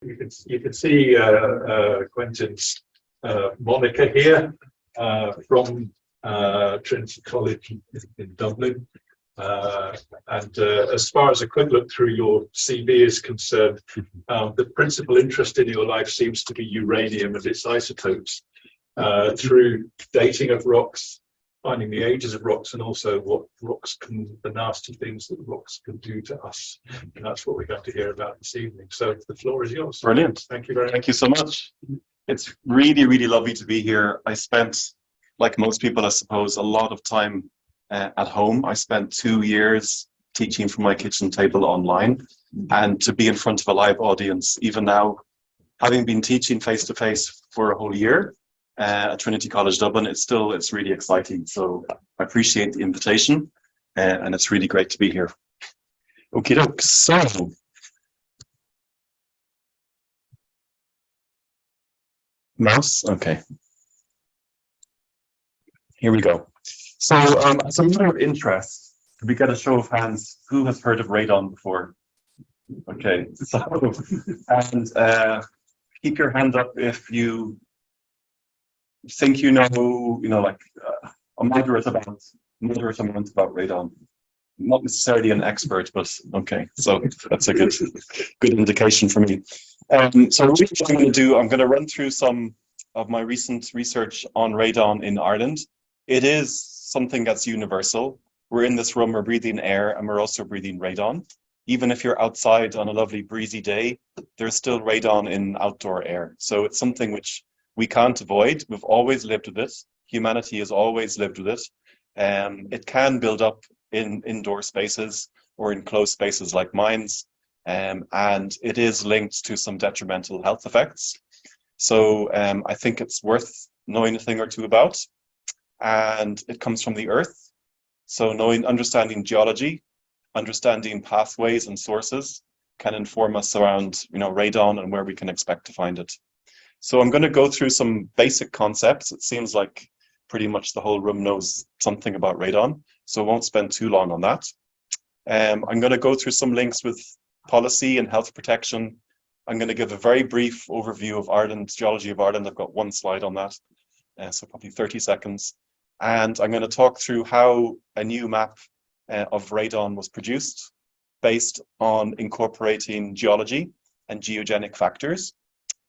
You can see Quentin's moniker here from Trinity College in Dublin. And as far as a quick look through your CV is concerned, the principal interest in your life seems to be uranium and its isotopes through dating of rocks, finding the ages of rocks, and also what rocks can, the nasty things that rocks can do to us. And that's what we're going to hear about this evening. So the floor is yours. Brilliant. Thank you very much. Thank you so much. It's really, really lovely to be here. I spent, like most people, I suppose, a lot of time at home. I spent 2 years teaching from my kitchen table online, and to be in front of a live audience, even now, having been teaching face-to-face for a whole year at Trinity College Dublin, it's really exciting. So I appreciate the invitation, and it's really great to be here. Okie doke. So mouse, okay. Here we go. So as a matter of interest, could we get a show of hands? Who has heard of radon before? Okay, so and keep your hand up if you think you know, like a moderate amount about radon. Not necessarily an expert, but okay. So that's a good indication for me. So what I'm going to do, I'm going to run through some of my recent research on radon in Ireland. It is something that's universal. We're in this room, we're breathing air, and we're also breathing radon. Even if you're outside on a lovely breezy day, there's still radon in outdoor air. So it's something which we can't avoid. We've always lived with it. Humanity has always lived with it. It can build up in indoor spaces or in closed spaces like mines. And it is linked to some detrimental health effects. So I think it's worth knowing a thing or two about. And it comes from the earth. So understanding geology, understanding pathways and sources can inform us around, radon and where we can expect to find it. So I'm going to go through some basic concepts. It seems like pretty much the whole room knows something about radon, so I won't spend too long on that. I'm going to go through some links with policy and health protection. I'm going to give a very brief overview of Ireland, geology of Ireland. I've got one slide on that, so probably 30 seconds. And I'm going to talk through how a new map of radon was produced based on incorporating geology and geogenic factors.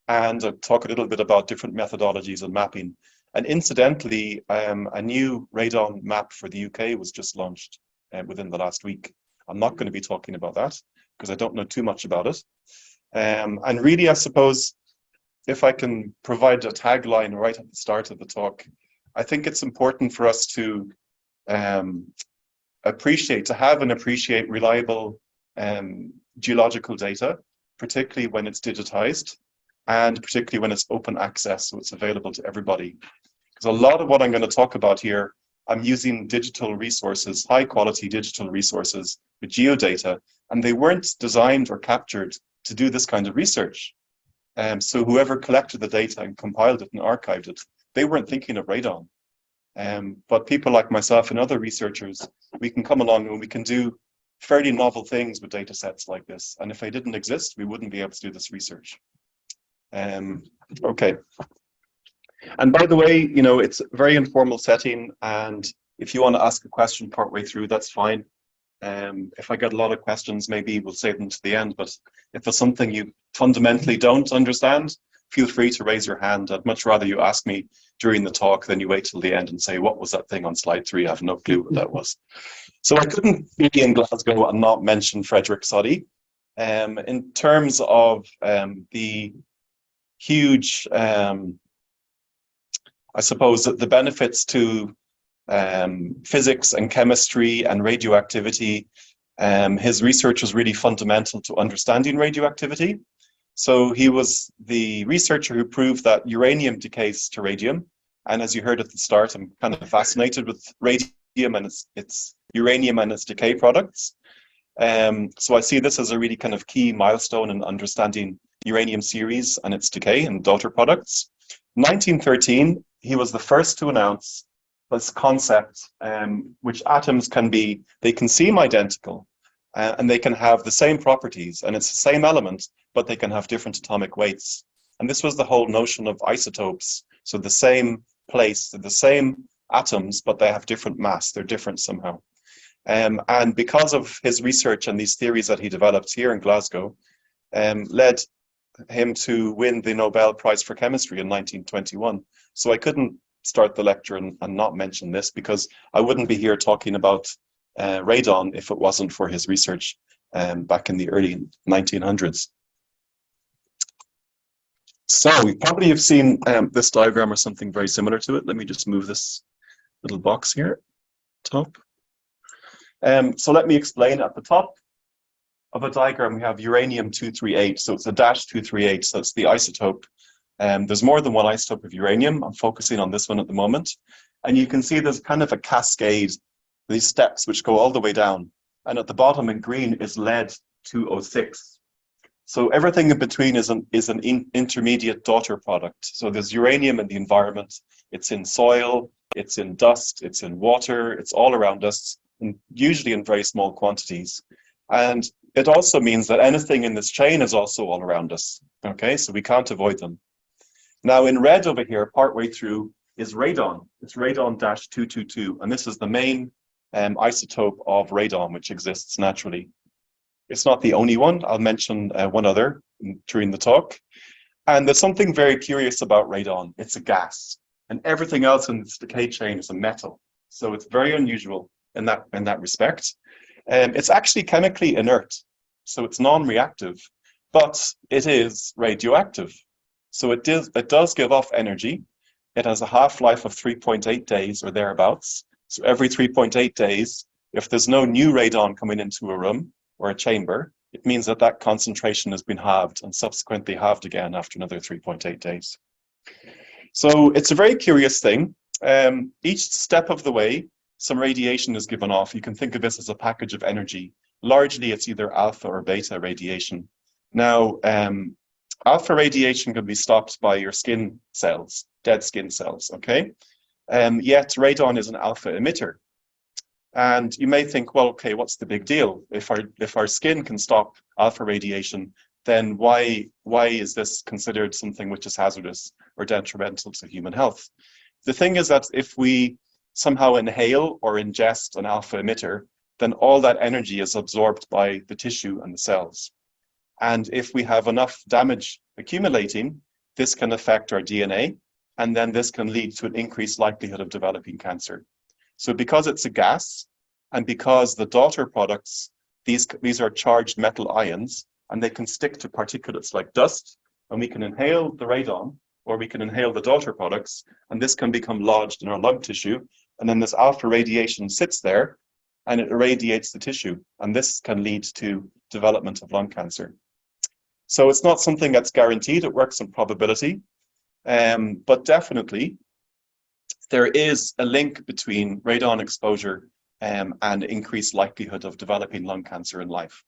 And I'll talk a little bit about different methodologies of mapping. And incidentally, a new radon map for the UK was just launched within the last week. I'm not going to be talking about that because I don't know too much about it. And really, I suppose, if I can provide a tagline right at the start of the talk, I think it's important for us to appreciate reliable geological data, particularly when it's digitized and particularly when it's open access, so it's available to everybody. Because a lot of what I'm going to talk about here, I'm using digital resources, high quality digital resources with geodata, and they weren't designed or captured to do this kind of research. So whoever collected the data and compiled it and archived it, they weren't thinking of radon. But people like myself and other researchers, we can come along and we can do fairly novel things with data sets like this. And if they didn't exist, we wouldn't be able to do this research. Okay. And by the way, it's a very informal setting. And if you want to ask a question partway through, that's fine. If I get a lot of questions, maybe we'll save them to the end. But if there's something you fundamentally don't understand, feel free to raise your hand. I'd much rather you ask me during the talk than you wait till the end and say, what was that thing on slide 3? I have no clue what that was. So I couldn't be in Glasgow and not mention Frederick Soddy. In terms of the huge, I suppose, the benefits to physics and chemistry and radioactivity, his research was really fundamental to understanding radioactivity. So he was the researcher who proved that uranium decays to radium. And as you heard at the start, I'm kind of fascinated with radium and its uranium and its decay products. So I see this as a really kind of key milestone in understanding uranium series and its decay and daughter products. 1913, he was the first to announce this concept, which atoms can seem identical, and they can have the same properties, and it's the same element, but they can have different atomic weights. And this was the whole notion of isotopes. So the same place, the same atoms, but they have different mass. They're different somehow. And because of his research and these theories that he developed here in Glasgow, led him to win the Nobel Prize for Chemistry in 1921. So I couldn't start the lecture and not mention this, because I wouldn't be here talking about radon if it wasn't for his research back in the early 1900s. So we probably have seen this diagram or something very similar to it. Let me just move this little box here, top. So let me explain. At the top of a diagram, we have uranium-238. So it's a -238, so it's the isotope. There's more than one isotope of uranium. I'm focusing on this one at the moment. And you can see there's kind of a cascade, these steps which go all the way down. And at the bottom in green is lead-206. So everything in between is an intermediate daughter product. So there's uranium in the environment. It's in soil, it's in dust, it's in water, it's all around us, and usually in very small quantities. And it also means that anything in this chain is also all around us. Okay, so we can't avoid them. Now in red over here, partway through, is radon. It's radon-222, and this is the main isotope of radon which exists naturally. It's not the only one. I'll mention one other during the talk. And there's something very curious about radon. It's a gas, and everything else in this decay chain is a metal. So it's very unusual in that respect. It's actually chemically inert, so it's non-reactive, but it is radioactive. So it does give off energy. It has a half-life of 3.8 days or thereabouts. So every 3.8 days, if there's no new radon coming into a room or a chamber, it means that that concentration has been halved and subsequently halved again after another 3.8 days. So it's a very curious thing. Each step of the way, some radiation is given off. You can think of this as a package of energy. Largely, it's either alpha or beta radiation. Now, alpha radiation can be stopped by your skin cells, dead skin cells, okay? Yet radon is an alpha emitter. And you may think, well, okay, what's the big deal? If our skin can stop alpha radiation, then why is this considered something which is hazardous or detrimental to human health? The thing is that if we somehow inhale or ingest an alpha emitter, then all that energy is absorbed by the tissue and the cells. And if we have enough damage accumulating, this can affect our DNA, and then this can lead to an increased likelihood of developing cancer. So because it's a gas, and because the daughter products, these are charged metal ions, and they can stick to particulates like dust, and we can inhale the radon, or we can inhale the daughter products, and this can become lodged in our lung tissue, and then this alpha radiation sits there, and it irradiates the tissue, and this can lead to development of lung cancer. So it's not something that's guaranteed. It works on probability, but definitely there is a link between radon exposure and increased likelihood of developing lung cancer in life.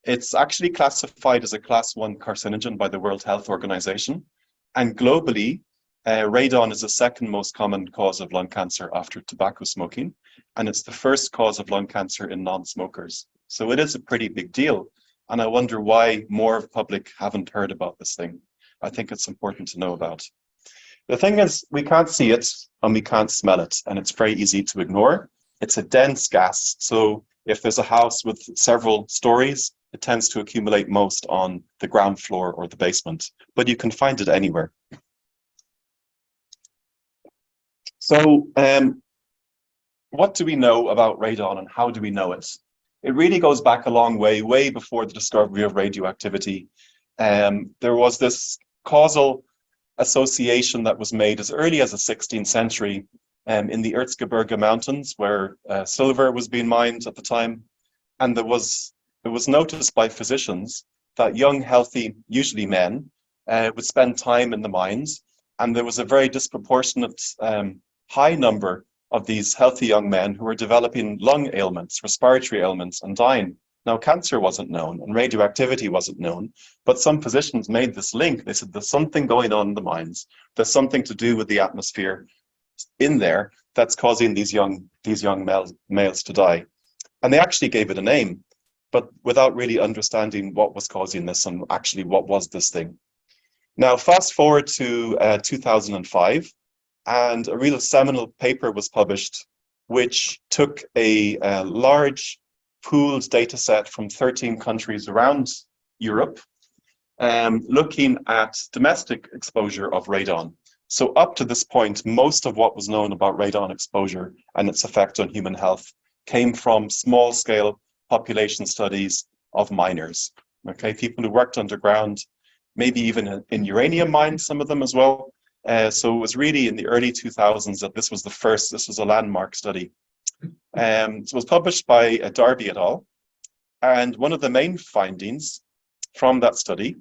It's actually classified as a class 1 carcinogen by the World Health Organization, and globally, radon is the second most common cause of lung cancer after tobacco smoking, and it's the first cause of lung cancer in non-smokers. So it is a pretty big deal, and I wonder why more of the public haven't heard about this thing. I think it's important to know about. The thing is, we can't see it and we can't smell it, and it's very easy to ignore. It's a dense gas, so if there's a house with several stories, it tends to accumulate most on the ground floor or the basement, but you can find it anywhere. So what do we know about radon and how do we know it? It really goes back a long way, way before the discovery of radioactivity. There was this causal association that was made as early as the 16th century in the Erzgebirge Mountains, where silver was being mined at the time. And it was noticed by physicians that young, healthy, usually men, would spend time in the mines. And there was a very disproportionate high number of these healthy young men who were developing lung ailments, respiratory ailments, and dying. Now, cancer wasn't known and radioactivity wasn't known, but some physicians made this link. They said there's something going on in the mines. There's something to do with the atmosphere in there that's causing these young males to die. And they actually gave it a name. but without really understanding what was causing this and actually what was this thing. Now, fast forward to 2005, and a real seminal paper was published, which took a large pooled data set from 13 countries around Europe, looking at domestic exposure of radon. So up to this point, most of what was known about radon exposure and its effect on human health came from small-scale population studies of miners, okay? People who worked underground, maybe even in uranium mines, some of them as well. So it was really in the early 2000s that this was a landmark study. It was published by Darby et al. And one of the main findings from that study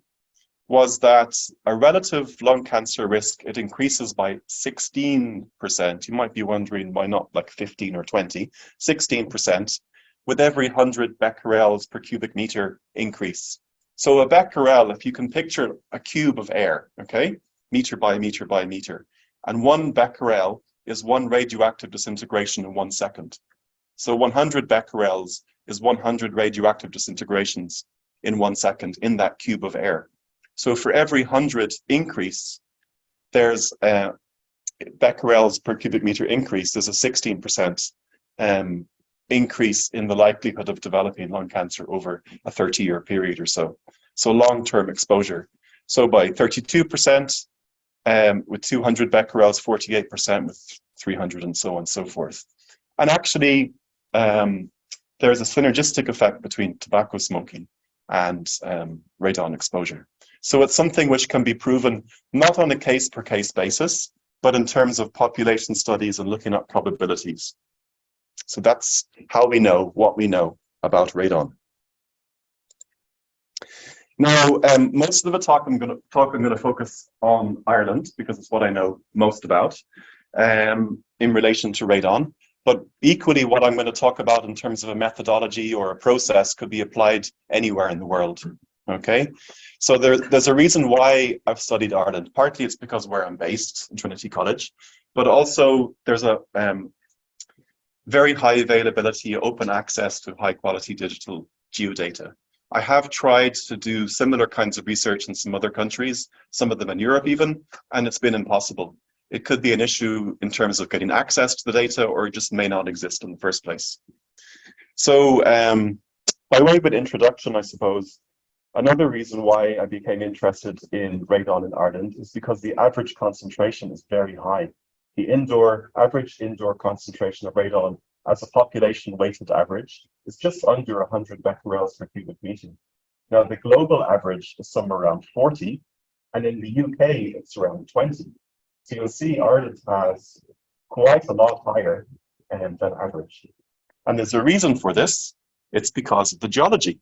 was that a relative lung cancer risk, it increases by 16%. You might be wondering why not like 15 or 20, 16% with every 100 becquerels per cubic meter increase. So a becquerel, if you can picture a cube of air, okay, meter by meter by meter, and 1 becquerel is 1 radioactive disintegration in 1 second. So 100 becquerels is 100 radioactive disintegrations in 1 second in that cube of air. So for every 100 increase, there's becquerels per cubic meter increase. There's a 16% increase in the likelihood of developing lung cancer over a 30-year period or so. So long-term exposure. So by 32% with 200 becquerels, 48% with 300, and so on and so forth. And actually, there's a synergistic effect between tobacco smoking and radon exposure. So it's something which can be proven not on a case-per-case basis, but in terms of population studies and looking at probabilities. So that's how we know what we know about radon. Now, most of the talk I'm going to focus on Ireland because it's what I know most about in relation to radon. But equally, what I'm going to talk about in terms of a methodology or a process could be applied anywhere in the world. Okay, so there's a reason why I've studied Ireland. Partly it's because where I'm based in Trinity College, but also there's a very high availability, open access to high quality digital geodata. I have tried to do similar kinds of research in some other countries, some of them in Europe even, and it's been impossible. It could be an issue in terms of getting access to the data, or it just may not exist in the first place. So by way of an introduction, I suppose, another reason why I became interested in radon in Ireland is because the average concentration is very high. The average indoor concentration of radon as a population weighted average is just under 100 becquerels per cubic meter. Now, the global average is somewhere around 40, and in the UK, it's around 20. So you'll see Ireland has quite a lot higher than average. And there's a reason for this. It's because of the geology.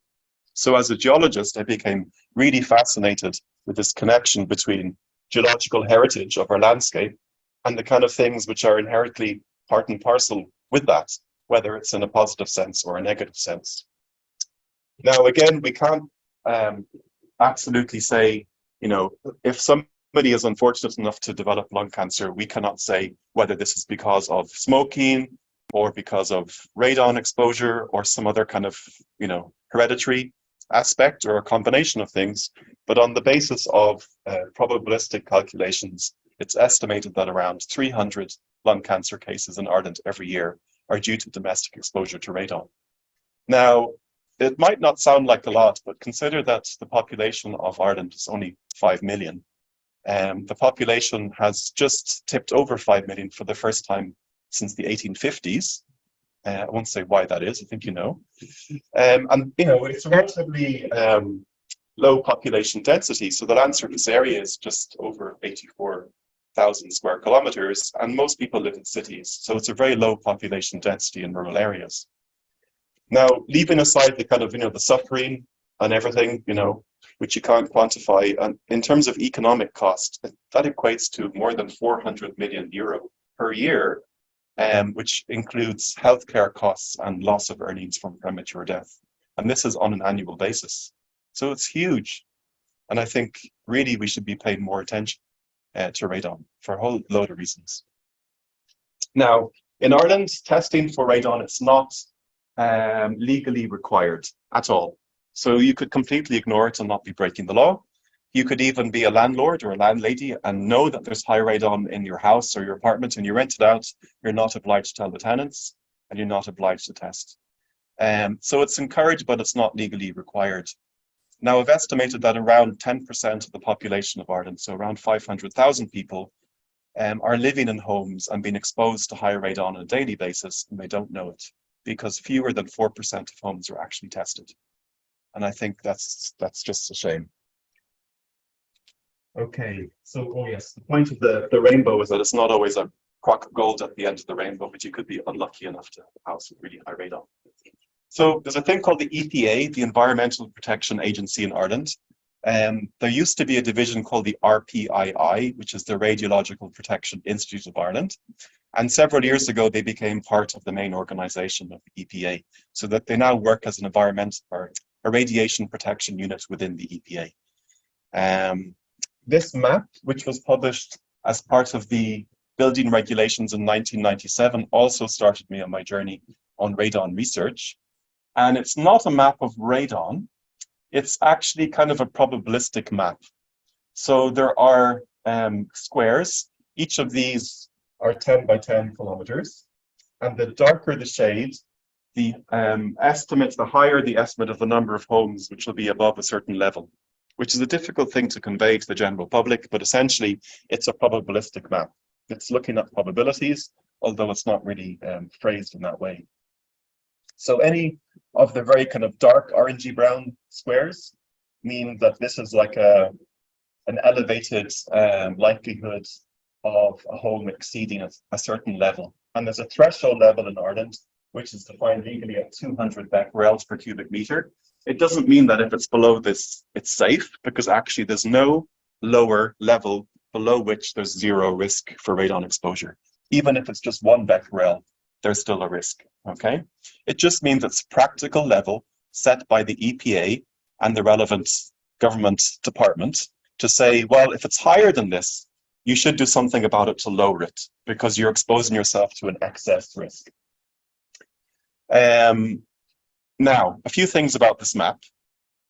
So as a geologist, I became really fascinated with this connection between geological heritage of our landscape and the kind of things which are inherently part and parcel with that, whether it's in a positive sense or a negative sense. Now, again, we can't absolutely say, you know, if somebody is unfortunate enough to develop lung cancer, we cannot say whether this is because of smoking or because of radon exposure or some other kind of, you know, hereditary aspect or a combination of things. But on the basis of probabilistic calculations, it's estimated that around 300 lung cancer cases in Ireland every year are due to domestic exposure to radon. Now, it might not sound like a lot, but consider that the population of Ireland is only 5 million. The population has just tipped over 5 million for the first time since the 1850s. I won't say why that is, I think you know. And, you know, it's a relatively low population density. So the land surface area is just over 84,000 square kilometers, and most people live in cities. So it's a very low population density in rural areas. Now, leaving aside the kind of, you know, the suffering and everything, you know, which you can't quantify, and in terms of economic cost, that equates to more than 400 million euro per year, which includes healthcare costs and loss of earnings from premature death. And this is on an annual basis. So it's huge. And I think really we should be paying more attention to radon for a whole load of reasons. Now, in Ireland, testing for radon, it's not legally required at all. So you could completely ignore it and not be breaking the law. You could even be a landlord or a landlady and know that there's high radon in your house or your apartment and you rent it out. You're not obliged to tell the tenants and you're not obliged to test. So it's encouraged, but it's not legally required. Now, I've estimated that around 10% of the population of Ireland, so around 500,000 people, are living in homes and being exposed to high radon on a daily basis, and they don't know it because fewer than 4% of homes are actually tested. And I think that's just a shame. Okay, so, oh yes, the point of the rainbow is that it's not always a crock of gold at the end of the rainbow, but you could be unlucky enough to have a house with really high radon. So there's a thing called the EPA, the Environmental Protection Agency in Ireland. There used to be a division called the RPII, which is the Radiological Protection Institute of Ireland. And several years ago, they became part of the main organization of the EPA, so that they now work as an environmental or a radiation protection unit within the EPA. This map, which was published as part of the building regulations in 1997, also started me on my journey on radon research. And it's not a map of radon, it's actually kind of a probabilistic map. So there are squares, each of these are 10 by 10 kilometers. And the darker the shade, the estimate, the higher the estimate of the number of homes which will be above a certain level, which is a difficult thing to convey to the general public, but essentially it's a probabilistic map. It's looking at probabilities, although it's not really phrased in that way. So any of the very kind of dark orangey brown squares mean that this is like an elevated likelihood of a home exceeding a certain level. And there's a threshold level in Ireland, which is defined legally at 200 becquerels per cubic meter. It doesn't mean that if it's below this, it's safe, because actually there's no lower level below which there's zero risk for radon exposure. Even if it's just 1 becquerel, there's still a risk, okay? It just means it's a practical level set by the EPA and the relevant government department to say, well, if it's higher than this, you should do something about it to lower it, because you're exposing yourself to an excess risk. Now, a few things about this map.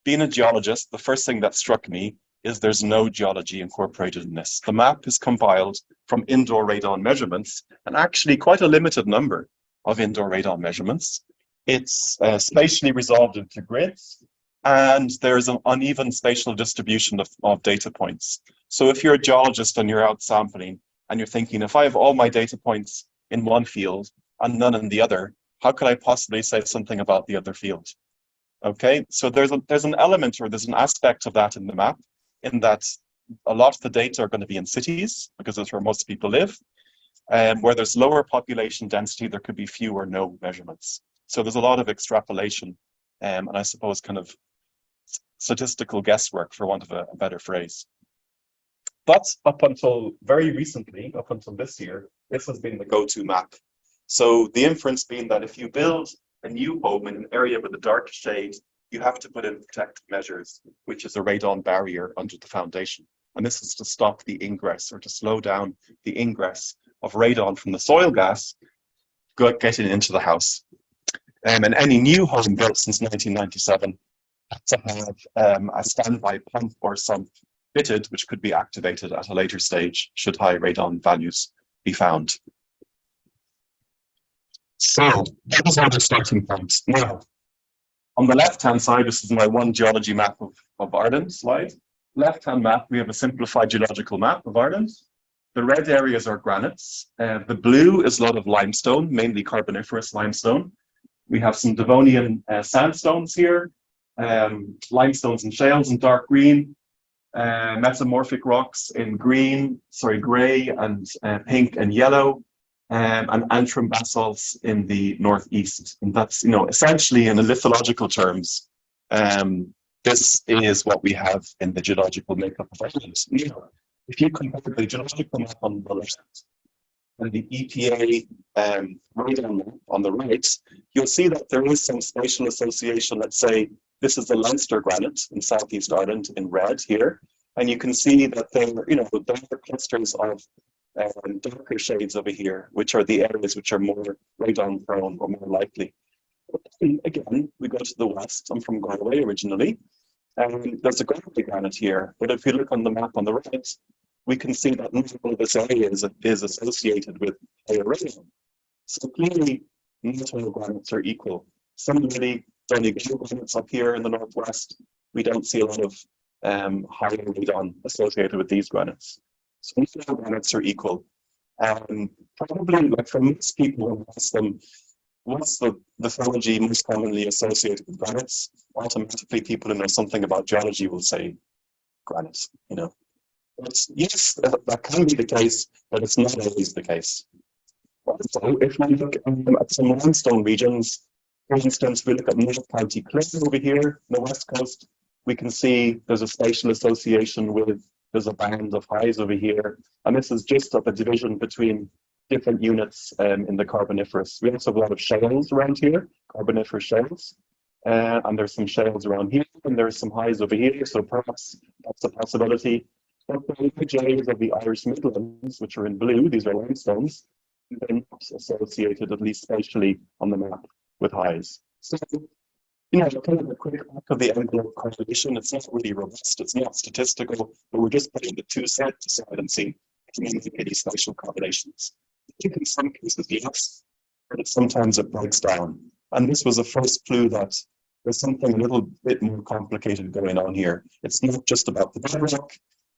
Being a geologist, the first thing that struck me is there's no geology incorporated in this. The map is compiled from indoor radon measurements, and actually quite a limited number of indoor radon measurements. It's spatially resolved into grids, and there's an uneven spatial distribution of data points. So if you're a geologist and you're out sampling, and you're thinking, if I have all my data points in one field and none in the other, how could I possibly say something about the other field? Okay, so there's an element, or there's an aspect of that in the map, in that a lot of the data are going to be in cities, because that's where most people live. Where there's lower population density, there could be few or no measurements. So there's a lot of extrapolation, and I suppose kind of statistical guesswork, for want of a better phrase. But up until very recently, up until this year, this has been the go-to map. So the inference being that if you build a new home in an area with a dark shade, you have to put in protective measures, which is a radon barrier under the foundation. And this is to stop the ingress, or to slow down the ingress of radon from the soil gas getting into the house. And any new home built since 1997 had to have a standby pump or sump fitted, which could be activated at a later stage should high radon values be found. So that was our starting point. Now, on the left-hand side, this is my one geology map of Ireland slide. Left-hand map, we have a simplified geological map of Ireland. The red areas are granites. The blue is a lot of limestone, mainly Carboniferous limestone. We have some Devonian sandstones here, limestones and shales in dark green, metamorphic rocks in grey and pink and yellow, and antrim basalts in the northeast. And that's, essentially in the lithological terms, this is what we have in the geological makeup of Ireland. If you compare the geological map on the left and the EPA radon map on the right, you'll see that there is some spatial association. Let's say this is the Leinster granite in southeast Ireland in red here, and you can see that there are clusters of darker shades over here, which are the areas which are more radon prone or more likely. Again, we go to the west. I'm from Galway originally. And there's a Galway granite here, but if you look on the map on the right, we can see that not all of this area is associated with higher radon. So clearly, not all granites are equal. Similarly, Donegal granites up here in the northwest, we don't see a lot of higher radon associated with these granites. So not all granites are equal. Probably, like for most people, when I ask them, what's the lithology most commonly associated with granites? Automatically, people who know something about geology will say granite, you know. But yes, that can be the case, but it's not always the case. So if we look at some limestone regions, for instance, we look at North County Clare over here, the west coast, we can see there's a spatial association with, there's a band of highs over here, and this is just up a division between different units in the Carboniferous. We also have a lot of shales around here, Carboniferous shales, and there's some shales around here, and there's some highs over here, so perhaps that's a possibility. But the large areas of the Irish Midlands, which are in blue, these are limestones, they're not associated, at least spatially on the map, with highs. So, you know, kind of a quick back of the envelope correlation, it's not really robust, it's not statistical, but we're just putting the two sides aside and seeing can you make any spatial correlations. I think in some cases, yes, but sometimes it breaks down. And this was a first clue that there's something a little bit more complicated going on here. It's not just about the bedrock.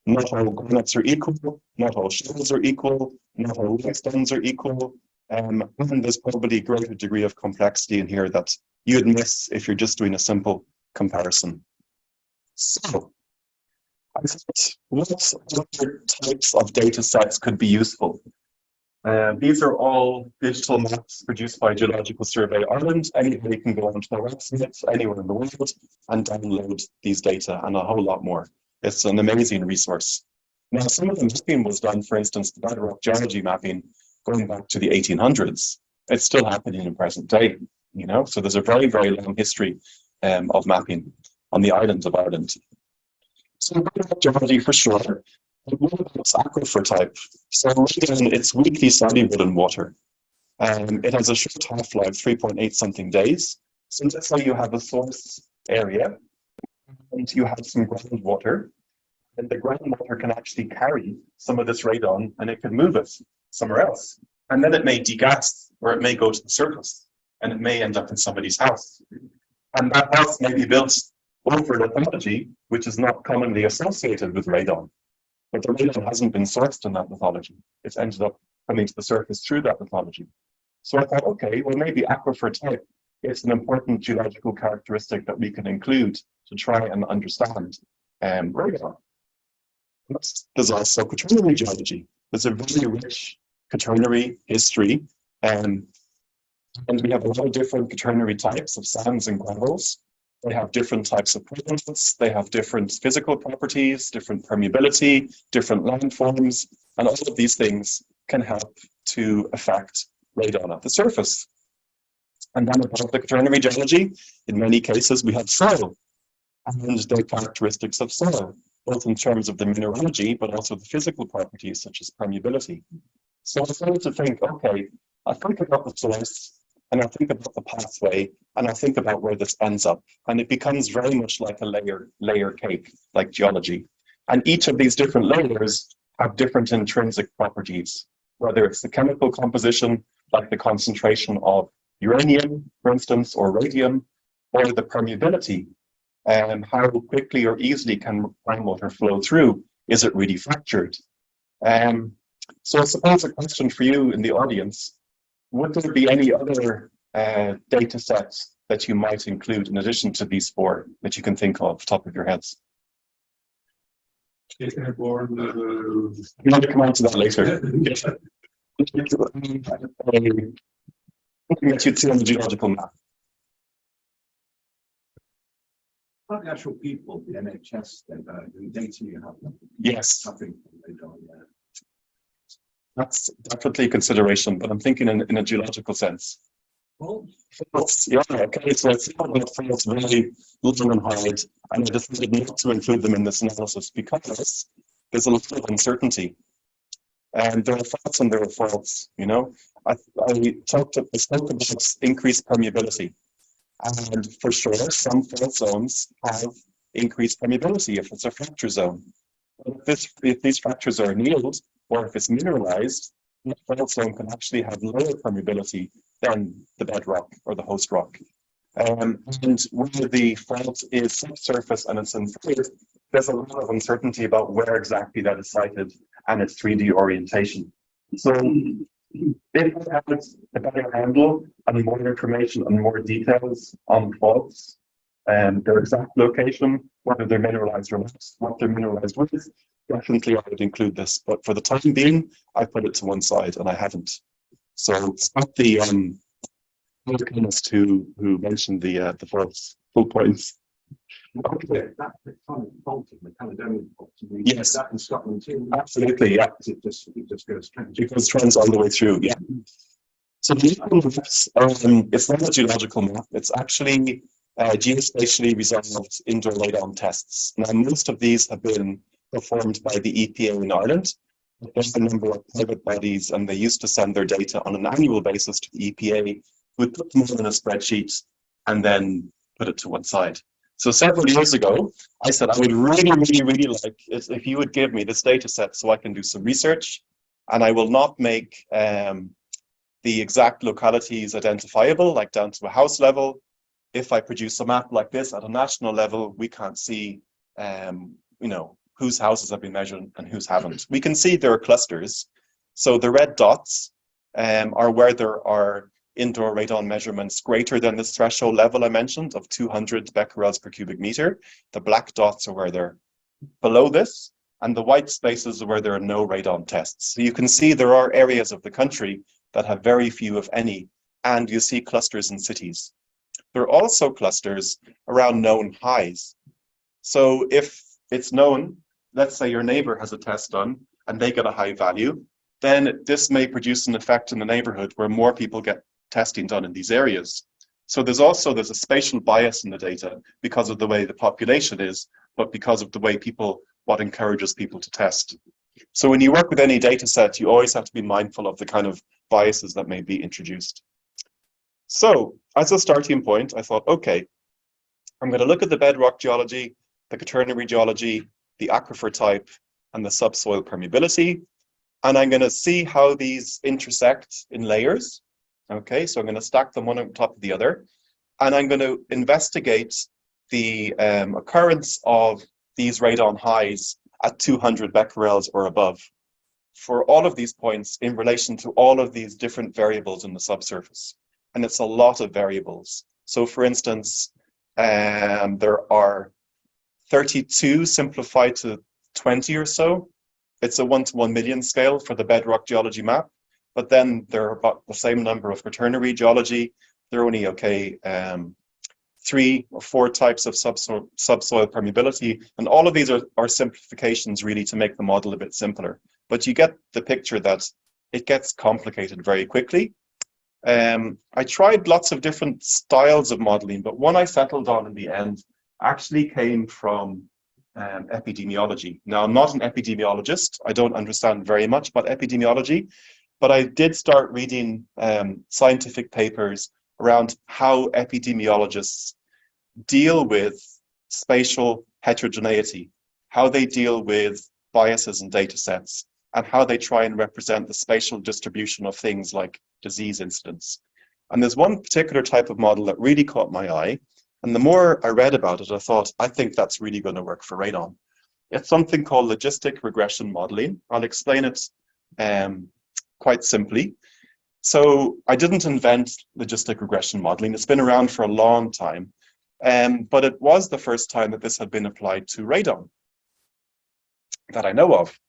Not all granites are equal, not all shales are equal, not all limestones are equal, and there's probably a greater degree of complexity in here that you'd miss if you're just doing a simple comparison. So, I thought, what other types of data sets could be useful? These are all digital maps produced by Geological Survey Ireland. Anybody can go onto their website anywhere in the world and download these data and a whole lot more. It's an amazing resource. Now, some of the mapping was done, for instance, the bedrock geology mapping, going back to the 1800s. It's still happening in present day, you know, so there's a very, very long history of mapping on the island of Ireland. So bedrock geology for sure. But what about its aquifer type? So it's weakly soluble in water. It has a short half-life, 3.8 something days. So let's say you have a source area and you have some groundwater, and the groundwater can actually carry some of this radon and it can move it somewhere else. And then it may degas, or it may go to the surface, and it may end up in somebody's house. And that house may be built over lithology, which is not commonly associated with radon. But the radon hasn't been sourced in that lithology. It's ended up coming to the surface through that lithology. So I thought, okay, well, maybe aquifer type is an important geological characteristic that we can include to try and understand radon. There's also quaternary geology. There's a very rich quaternary history, and we have a lot of different quaternary types of sands and gravels. They have different types of provenance, they have different physical properties, different permeability, different landforms, and all of these things can help to affect radon at the surface. And then above the quaternary geology, in many cases, we have soil and the characteristics of soil, both in terms of the mineralogy, but also the physical properties such as permeability. So I started to think, okay, I think about the source, and I think about the pathway, and I think about where this ends up. And it becomes very much like a layer cake, like geology. And each of these different layers have different intrinsic properties, whether it's the chemical composition, like the concentration of uranium, for instance, or radium, or the permeability, and how quickly or easily can groundwater flow through. Is it really fractured? So I suppose a question for you in the audience, would there be any other data sets that you might include in addition to these four that you can think of top of your heads? Airborne. I'm going to come on to that later. Looking at you two on the geological map. Not the actual people, the NHS data, the data you have. Yes. Nothing they don't, yeah. That's definitely a consideration, but I'm thinking in a geological sense. Well, Yeah, okay, so I think about faults really long and hard, and I decided not to include them in this analysis because there's a lot of uncertainty. And there are faults and there are faults, you know. I spoke about increased permeability. And for sure, some fault zones have increased permeability if it's a fracture zone. If these fractures are annealed, or if it's mineralized, the fault zone can actually have lower permeability than the bedrock or the host rock. And where the fault is subsurface and it's inferred, there's a lot of uncertainty about where exactly that is sited and its 3D orientation. So if I had a better handle and more information and more details on faults, their exact location, whether they're mineralized or not, what they're mineralized with, definitely I would include this. But for the time being, I put it to one side and I haven't. So it's not the chemist who mentioned the full points. Okay, that kind of faulting, the Caledonian fault. Yes, that in Scotland too. Absolutely, yeah. It just goes trans. It goes trends all the way through, yeah. So the maps, it's not a geological map. It's actually geospatially resolved indoor radon tests. Now, most of these have been performed by the EPA in Ireland. There's a number of private bodies, and they used to send their data on an annual basis to the EPA, who would put them all in a spreadsheet and then put it to one side. So several years ago, I said I would really like it if you would give me this data set so I can do some research, and I will not make the exact localities identifiable, like down to a house level. If I produce a map like this at a national level, we can't see, whose houses have been measured and whose haven't. We can see there are clusters. So the red dots are where there are indoor radon measurements greater than this threshold level I mentioned of 200 becquerels per cubic meter. The black dots are where they're below this, and the white spaces are where there are no radon tests. So you can see there are areas of the country that have very few, if any, and you see clusters in cities. There are also clusters around known highs. So if it's known, let's say your neighbor has a test done and they get a high value, then this may produce an effect in the neighborhood where more people get testing done in these areas. So there's a spatial bias in the data because of the way the population is, but because of the way what encourages people to test. So when you work with any data set, you always have to be mindful of the kind of biases that may be introduced. So as a starting point, I thought, okay, I'm going to look at the bedrock geology, the quaternary geology, the aquifer type, and the subsoil permeability. And I'm going to see how these intersect in layers. Okay, so I'm going to stack them one on top of the other. And I'm going to investigate the occurrence of these radon highs at 200 becquerels or above for all of these points in relation to all of these different variables in the subsurface. And it's a lot of variables. So for instance, there are 32 simplified to 20 or so. It's a 1 to 1 million scale for the bedrock geology map, but then there are about the same number of quaternary geology. There are only, 3 or 4 types of subsoil permeability, and all of these are simplifications really to make the model a bit simpler. But you get the picture that it gets complicated very quickly. I tried lots of different styles of modeling, but one I settled on in the end actually came from epidemiology. Now, I'm not an epidemiologist. I don't understand very much about epidemiology, but I did start reading scientific papers around how epidemiologists deal with spatial heterogeneity, how they deal with biases in data sets, and how they try and represent the spatial distribution of things like disease incidence. And there's one particular type of model that really caught my eye. And the more I read about it, I thought, I think that's really going to work for radon. It's something called logistic regression modeling. I'll explain it quite simply. So I didn't invent logistic regression modeling. It's been around for a long time, but it was the first time that this had been applied to radon that I know of.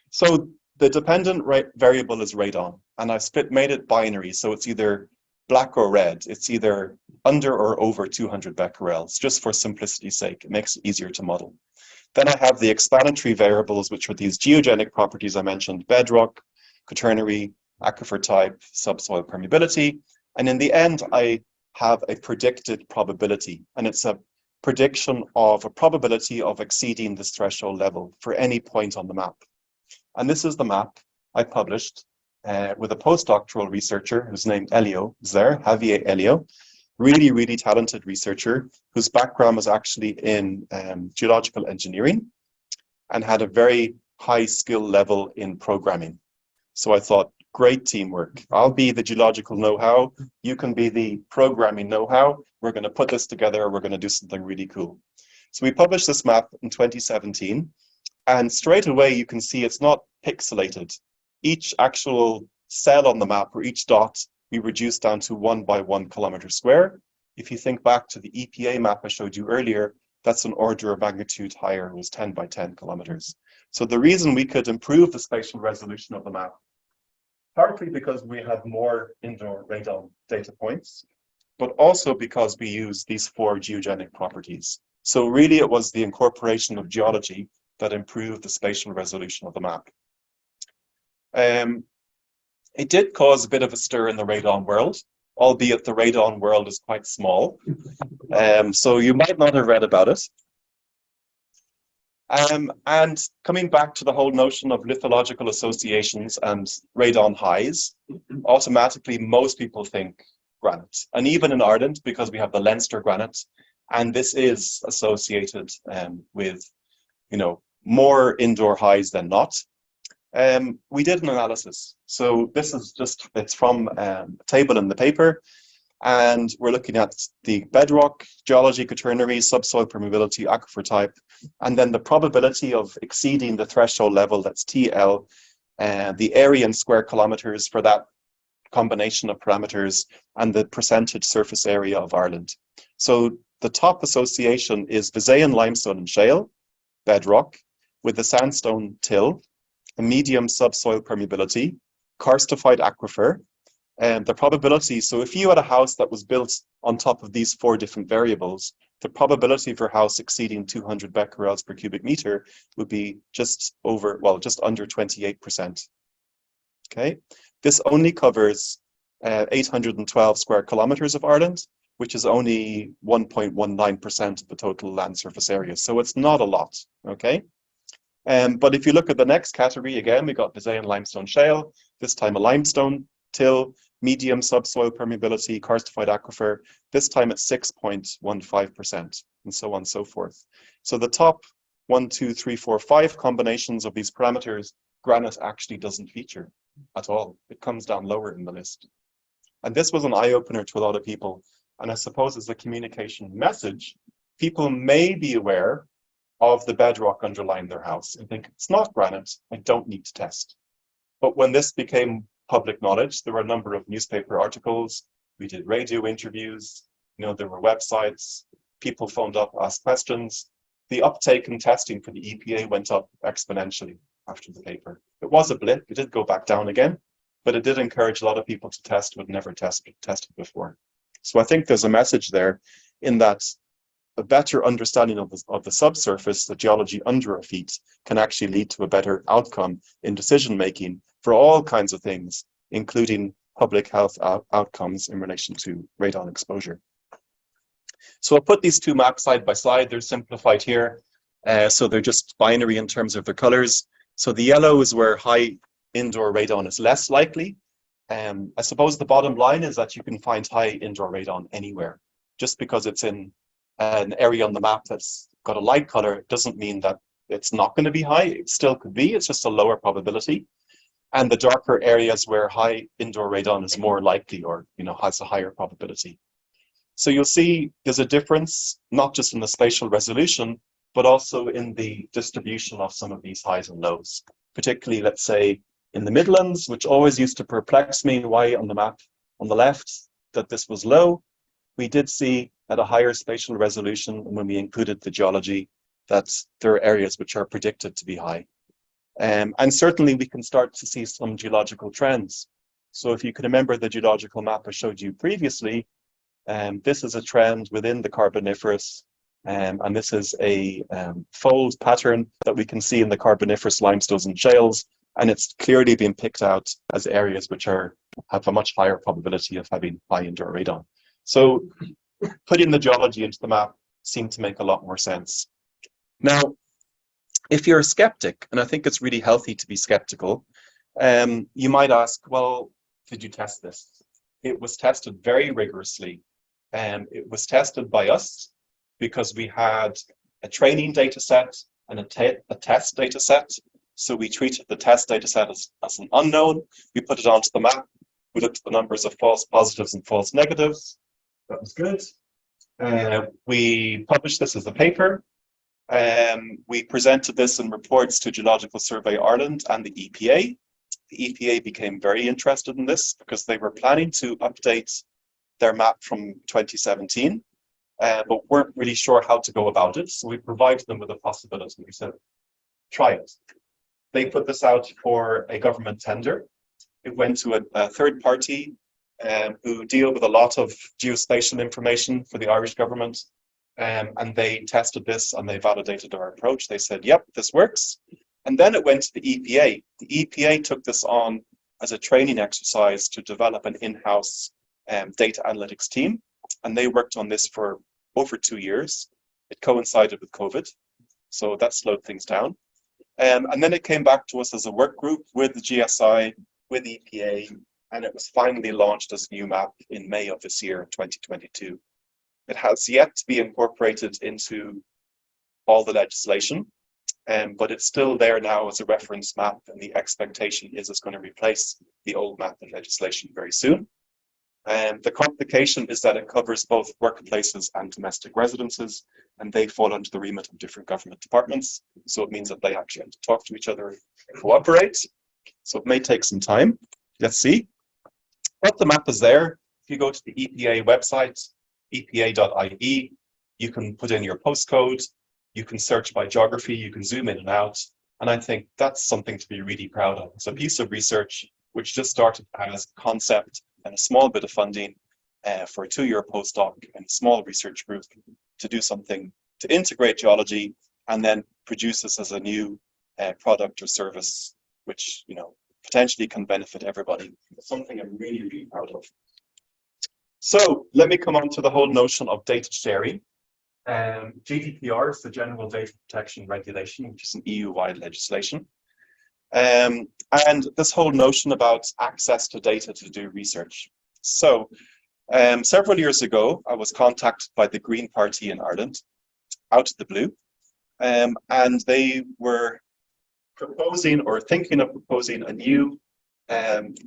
So the dependent variable is radon, and I made it binary, so it's either black or red. It's either under or over 200 becquerels, just for simplicity's sake. It makes it easier to model. Then I have the explanatory variables, which are these geogenic properties I mentioned: bedrock, quaternary, aquifer type, subsoil permeability. And in the end, I have a predicted probability, and it's a prediction of a probability of exceeding this threshold level for any point on the map. And this is the map I published with a postdoctoral researcher whose name Elio is there, Javier Elio. really, really talented researcher whose background was actually in geological engineering and had a very high skill level in programming. So I thought, great teamwork. I'll be the geological know-how. You can be the programming know-how. We're going to put this together. We're going to do something really cool. So we published this map in 2017. And straight away, you can see it's not pixelated. Each actual cell on the map, or each dot, we reduced down to 1 by 1 kilometer square. If you think back to the EPA map I showed you earlier, that's an order of magnitude higher. It was 10 by 10 kilometers. So the reason we could improve the spatial resolution of the map, partly because we had more indoor radon data points, but also because we use these 4 geogenic properties. So really it was the incorporation of geology that improved the spatial resolution of the map. It did cause a bit of a stir in the radon world, albeit the radon world is quite small. So you might not have read about it. And coming back to the whole notion of lithological associations and radon highs, automatically most people think granite. And even in Ireland, because we have the Leinster granite, and this is associated with, you know, more indoor highs than not. We did an analysis. So this is just, it's from a table in the paper. And we're looking at the bedrock, geology, quaternary, subsoil permeability, aquifer type, and then the probability of exceeding the threshold level, that's TL, the area in square kilometers for that combination of parameters, and the percentage surface area of Ireland. So the top association is Visayan limestone and shale, bedrock, with the sandstone till, a medium subsoil permeability, karstified aquifer, and the probability. So if you had a house that was built on top of these 4 different variables, the probability for a house exceeding 200 becquerels per cubic meter would be just over, well, just under 28%. Okay, this only covers 812 square kilometers of Ireland, which is only 1.19% of the total land surface area. So it's not a lot, okay? But if you look at the next category, again, we got Visayan limestone shale, this time a limestone till, medium subsoil permeability, karstified aquifer, this time at 6.15%, and so on and so forth. So the top 1, 2, 3, 4, 5 combinations of these parameters, granite actually doesn't feature at all. It comes down lower in the list. And this was an eye-opener to a lot of people. And I suppose as a communication message, people may be aware of the bedrock underlying their house and think, it's not granite, I don't need to test. But when this became public knowledge, there were a number of newspaper articles, we did radio interviews, you know, there were websites, people phoned up, asked questions. The uptake in testing for the EPA went up exponentially after the paper. It was a blip, it did go back down again, but it did encourage a lot of people to test who had never tested before. So I think there's a message there in that a better understanding of the subsurface, the geology under our feet, can actually lead to a better outcome in decision-making for all kinds of things, including public health outcomes in relation to radon exposure. So I'll put these 2 maps side by side. They're simplified here. So they're just binary in terms of their colors. So the yellow is where high indoor radon is less likely. I suppose the bottom line is that you can find high indoor radon anywhere. Just because it's in an area on the map that's got a light color doesn't mean that it's not going to be high. It still could be, it's just a lower probability. And the darker areas where high indoor radon is more likely, or, you know, has a higher probability. So you'll see there's a difference, not just in the spatial resolution, but also in the distribution of some of these highs and lows. Particularly, let's say, in the Midlands, which always used to perplex me why on the map on the left that this was low. We did see at a higher spatial resolution when we included the geology that there are areas which are predicted to be high. And certainly we can start to see some geological trends. So if you can remember the geological map I showed you previously, this is a trend within the Carboniferous, and this is a fold pattern that we can see in the Carboniferous limestones and shales, and it's clearly been picked out as areas which have a much higher probability of having high indoor radon. So putting the geology into the map seemed to make a lot more sense. Now, if you're a skeptic, and I think it's really healthy to be skeptical, you might ask, well, did you test this? It was tested very rigorously It was tested by us because we had a training data set and a test data set. So we treated the test data set as an unknown. We put it onto the map. We looked at the numbers of false positives and false negatives. That was good. We published this as a paper. We presented this in reports to Geological Survey Ireland and the EPA. The EPA became very interested in this because they were planning to update their map from 2017, but weren't really sure how to go about it. So we provided them with a possibility. We said, try it. They put this out for a government tender. It went to a third party who deal with a lot of geospatial information for the Irish government. And they tested this and they validated our approach. They said, yep, this works. And then it went to the EPA. The EPA took this on as a training exercise to develop an in-house data analytics team. And they worked on this for over 2 years. It coincided with COVID, so that slowed things down. And then it came back to us as a work group with the GSI, with EPA, and it was finally launched as a new map in May of this year, 2022. It has yet to be incorporated into all the legislation, but it's still there now as a reference map, and the expectation is it's going to replace the old map in legislation very soon. The complication is that it covers both workplaces and domestic residences, and they fall under the remit of different government departments. So it means that they actually have to talk to each other and cooperate. So it may take some time. Let's see. But the map is there. If you go to the EPA website, epa.ie, you can put in your postcode, you can search by geography, you can zoom in and out. And I think that's something to be really proud of. It's a piece of research which just started as a concept and a small bit of funding for a 2-year postdoc and a small research group to do something to integrate geology and then produce this as a new product or service, which, you know, potentially can benefit everybody. It's something I'm really, really proud of. So let me come on to the whole notion of data sharing. GDPR is the General Data Protection Regulation, which is an EU-wide legislation. And this whole notion about access to data to do research. So several years ago, I was contacted by the Green Party in Ireland, out of the blue, and they were proposing or thinking of proposing a new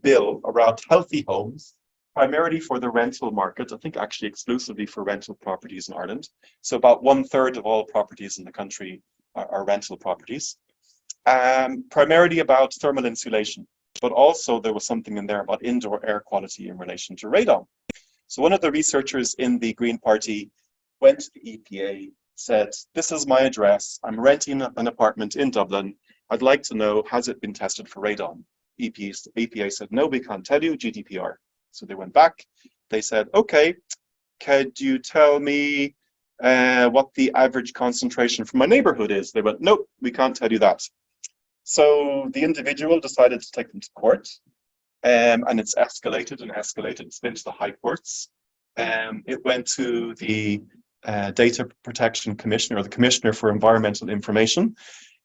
bill around healthy homes, primarily for the rental market, I think actually exclusively for rental properties in Ireland. So about 1/3 of all properties in the country are rental properties. Primarily about thermal insulation, but also there was something in there about indoor air quality in relation to radon. So one of the researchers in the Green Party went to the EPA, said, this is my address, I'm renting an apartment in Dublin, I'd like to know, has it been tested for radon? EPA said, no, we can't tell you, GDPR. So they went back, they said, okay, could you tell me what the average concentration from my neighborhood is? They went, nope, we can't tell you that. So the individual decided to take them to court, and it's escalated and escalated. It's been to the high courts. It went to the Data Protection Commissioner, or the Commissioner for Environmental Information,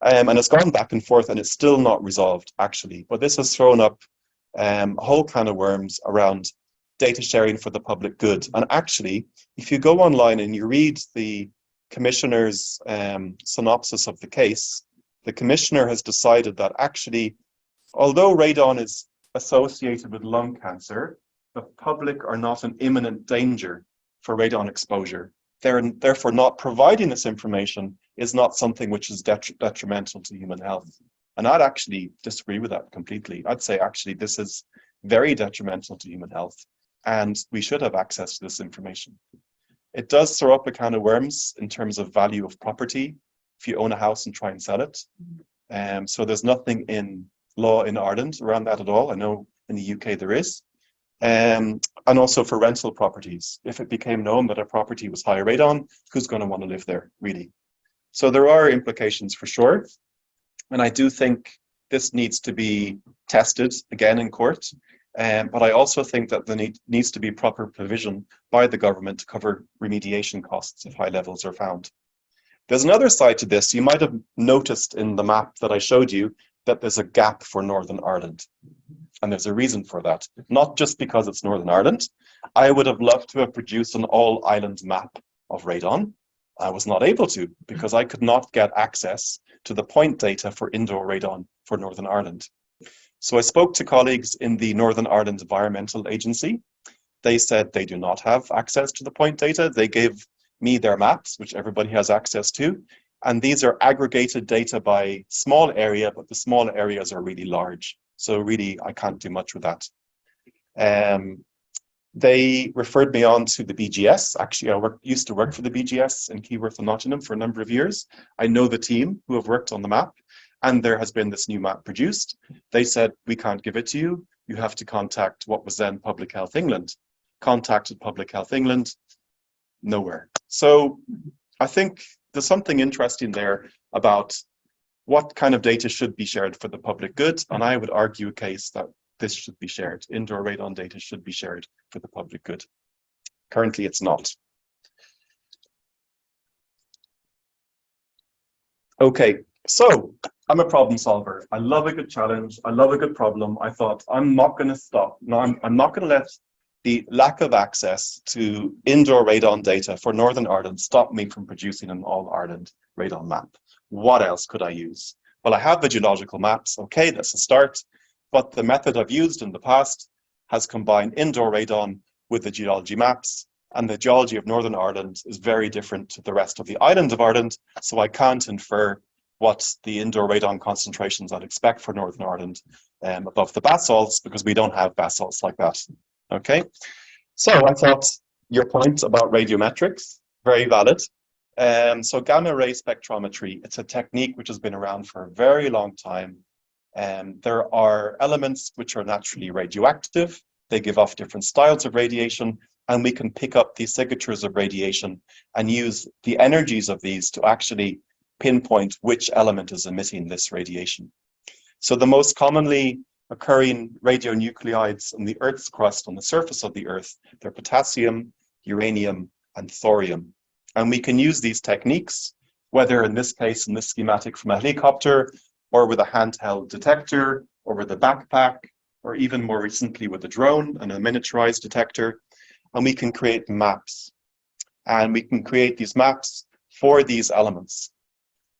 and it's gone back and forth, and it's still not resolved, actually. But this has thrown up a whole can of worms around data sharing for the public good. And actually, if you go online and you read the Commissioner's synopsis of the case, the Commissioner has decided that actually, although radon is associated with lung cancer, the public are not an imminent danger for radon exposure. Therefore, not providing this information is not something which is detrimental to human health. And I'd actually disagree with that completely. I'd say actually this is very detrimental to human health, and we should have access to this information. It does throw up a can of worms in terms of value of property if you own a house and try and sell it. So there's nothing in law in Ireland around that at all. I know in the UK there is. And also for rental properties. If it became known that a property was high radon, who's going to want to live there, really? So there are implications for sure. And I do think this needs to be tested again in court. But I also think that there needs to be proper provision by the government to cover remediation costs if high levels are found. There's another side to this. You might have noticed in the map that I showed you, that there's a gap for Northern Ireland. And there's a reason for that. Not just because it's Northern Ireland. I would have loved to have produced an all-island map of radon. I was not able to because I could not get access to the point data for indoor radon for Northern Ireland. So I spoke to colleagues in the Northern Ireland Environmental Agency. They said they do not have access to the point data. They gave me their maps, which everybody has access to. And these are aggregated data by small area, but the small areas are really large. So really, I can't do much with that. They referred me on to the BGS. Actually, I used to work for the BGS in Keyworth and Nottingham for a number of years. I know the team who have worked on the map, and there has been this new map produced. They said, we can't give it to you. You have to contact what was then Public Health England. Contacted Public Health England, nowhere. So I think there's something interesting there about what kind of data should be shared for the public good, and I would argue a case that this should be shared. Indoor radon data should be shared for the public good. Currently, it's not. Okay, so I'm a problem solver. I love a good challenge. I love a good problem. I thought, I'm not going to stop. No, I'm not going to let the lack of access to indoor radon data for Northern Ireland stop me from producing an all-Ireland radon map. What else could I use? Well, I have the geological maps. Okay, that's a start. But the method I've used in the past has combined indoor radon with the geology maps, and the geology of Northern Ireland is very different to the rest of the island of Ireland, so I can't infer what the indoor radon concentrations I'd expect for Northern Ireland above the basalts, because we don't have basalts like that. Okay, so I thought your point about radiometrics, very valid. So gamma ray spectrometry, it's a technique which has been around for a very long time. There are elements which are naturally radioactive. They give off different styles of radiation, and we can pick up these signatures of radiation and use the energies of these to actually pinpoint which element is emitting this radiation. So the most commonly occurring radionuclides in the Earth's crust on the surface of the Earth, they're potassium, uranium, and thorium. And we can use these techniques, whether in this case, in this schematic from a helicopter, or with a handheld detector, or with a backpack, or even more recently with a drone and a miniaturized detector. And we can create maps. And we can create these maps for these elements.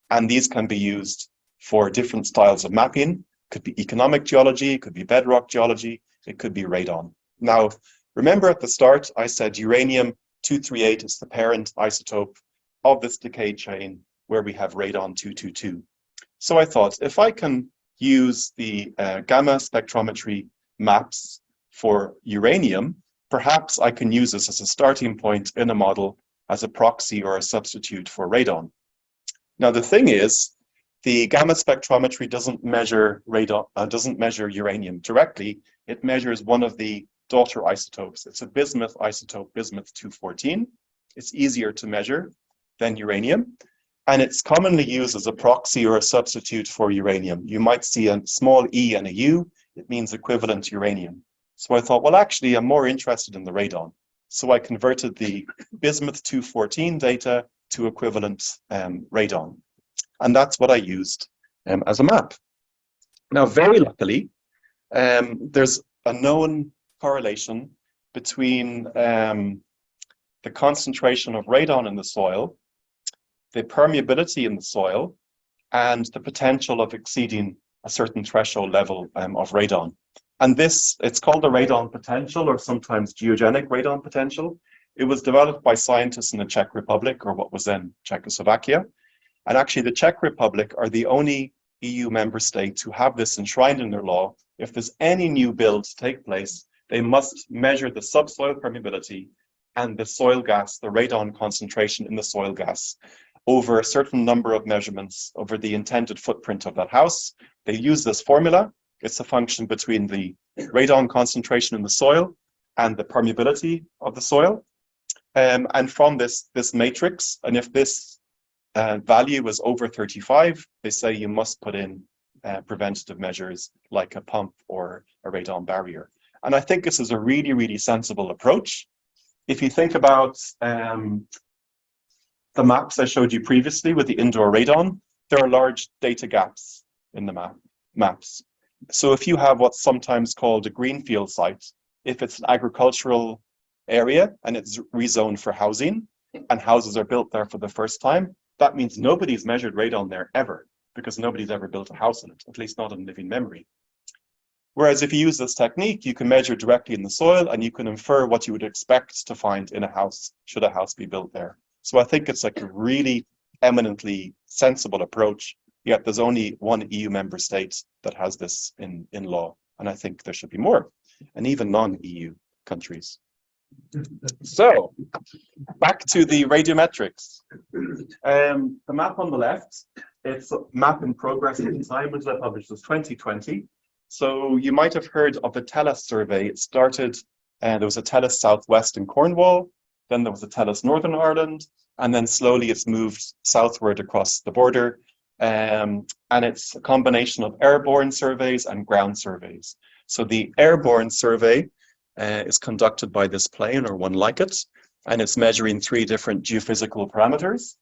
And these can be used for different styles of mapping. Could be economic geology, it could be bedrock geology, it could be radon. Now, remember at the start, I said uranium-238 is the parent isotope of this decay chain where we have radon-222. So I thought, if I can use the gamma spectrometry maps for uranium, perhaps I can use this as a starting point in a model as a proxy or a substitute for radon. Now, the thing is, the gamma spectrometry doesn't measure radon, doesn't measure uranium directly. It measures one of the daughter isotopes. It's a bismuth isotope, bismuth-214. It's easier to measure than uranium, and it's commonly used as a proxy or a substitute for uranium. You might see a small e and a u. It means equivalent uranium. So I thought, well, actually, I'm more interested in the radon. So I converted the bismuth-214 data to equivalent radon. And that's what I used as a map. Now, very luckily, there's a known correlation between the concentration of radon in the soil, the permeability in the soil, and the potential of exceeding a certain threshold level of radon. And this, it's called the radon potential, or sometimes geogenic radon potential. It was developed by scientists in the Czech Republic, or what was then Czechoslovakia. And actually, the Czech Republic are the only EU member states who have this enshrined in their law. If there's any new build to take place, they must measure the subsoil permeability and the soil gas, the radon concentration in the soil gas, over a certain number of measurements over the intended footprint of that house. They use this formula. It's a function between the radon concentration in the soil and the permeability of the soil. And from this matrix, and if this value is over 35, they say you must put in preventative measures like a pump or a radon barrier. And I think this is a really, really sensible approach. If you think about the maps I showed you previously with the indoor radon, there are large data gaps in the map. maps. So if you have what's sometimes called a greenfield site, if it's an agricultural area and it's rezoned for housing and houses are built there for the first time, that means nobody's measured radon there ever, because nobody's ever built a house in it, at least not in living memory. Whereas if you use this technique, you can measure directly in the soil and you can infer what you would expect to find in a house, should a house be built there. So I think it's like a really eminently sensible approach, yet there's only one EU member state that has this in law. And I think there should be more, and even non-EU countries. So, back to the radiometrics. The map on the left, it's a map in progress at the time, which I published was 2020. So you might have heard of the TELUS survey. It started, there was a TELUS Southwest in Cornwall, then there was a TELUS Northern Ireland, and then slowly it's moved southward across the border. And it's a combination of airborne surveys and ground surveys. So the airborne survey is conducted by this plane or one like it, and it's measuring 3 different geophysical parameters,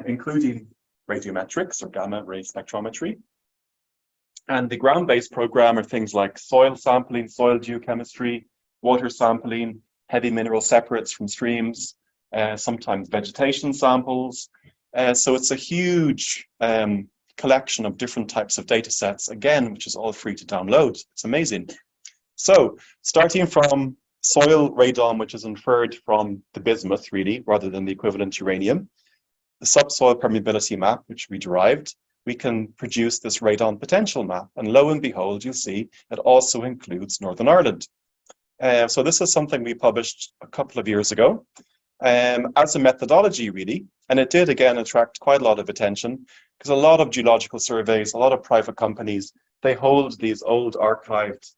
including radiometrics or gamma ray spectrometry. And the ground-based program are things like soil sampling, soil geochemistry, water sampling, heavy mineral separates from streams, sometimes vegetation samples. So it's a huge collection of different types of data sets, again, which is all free to download. It's amazing. So starting from soil radon, which is inferred from the bismuth, really, rather than the equivalent uranium, the subsoil permeability map, which we derived, we can produce this radon potential map. And lo and behold, you'll see it also includes Northern Ireland. So this is something we published a couple of years ago as a methodology, really. And it did, again, attract quite a lot of attention, because a lot of geological surveys, a lot of private companies, they hold these old archived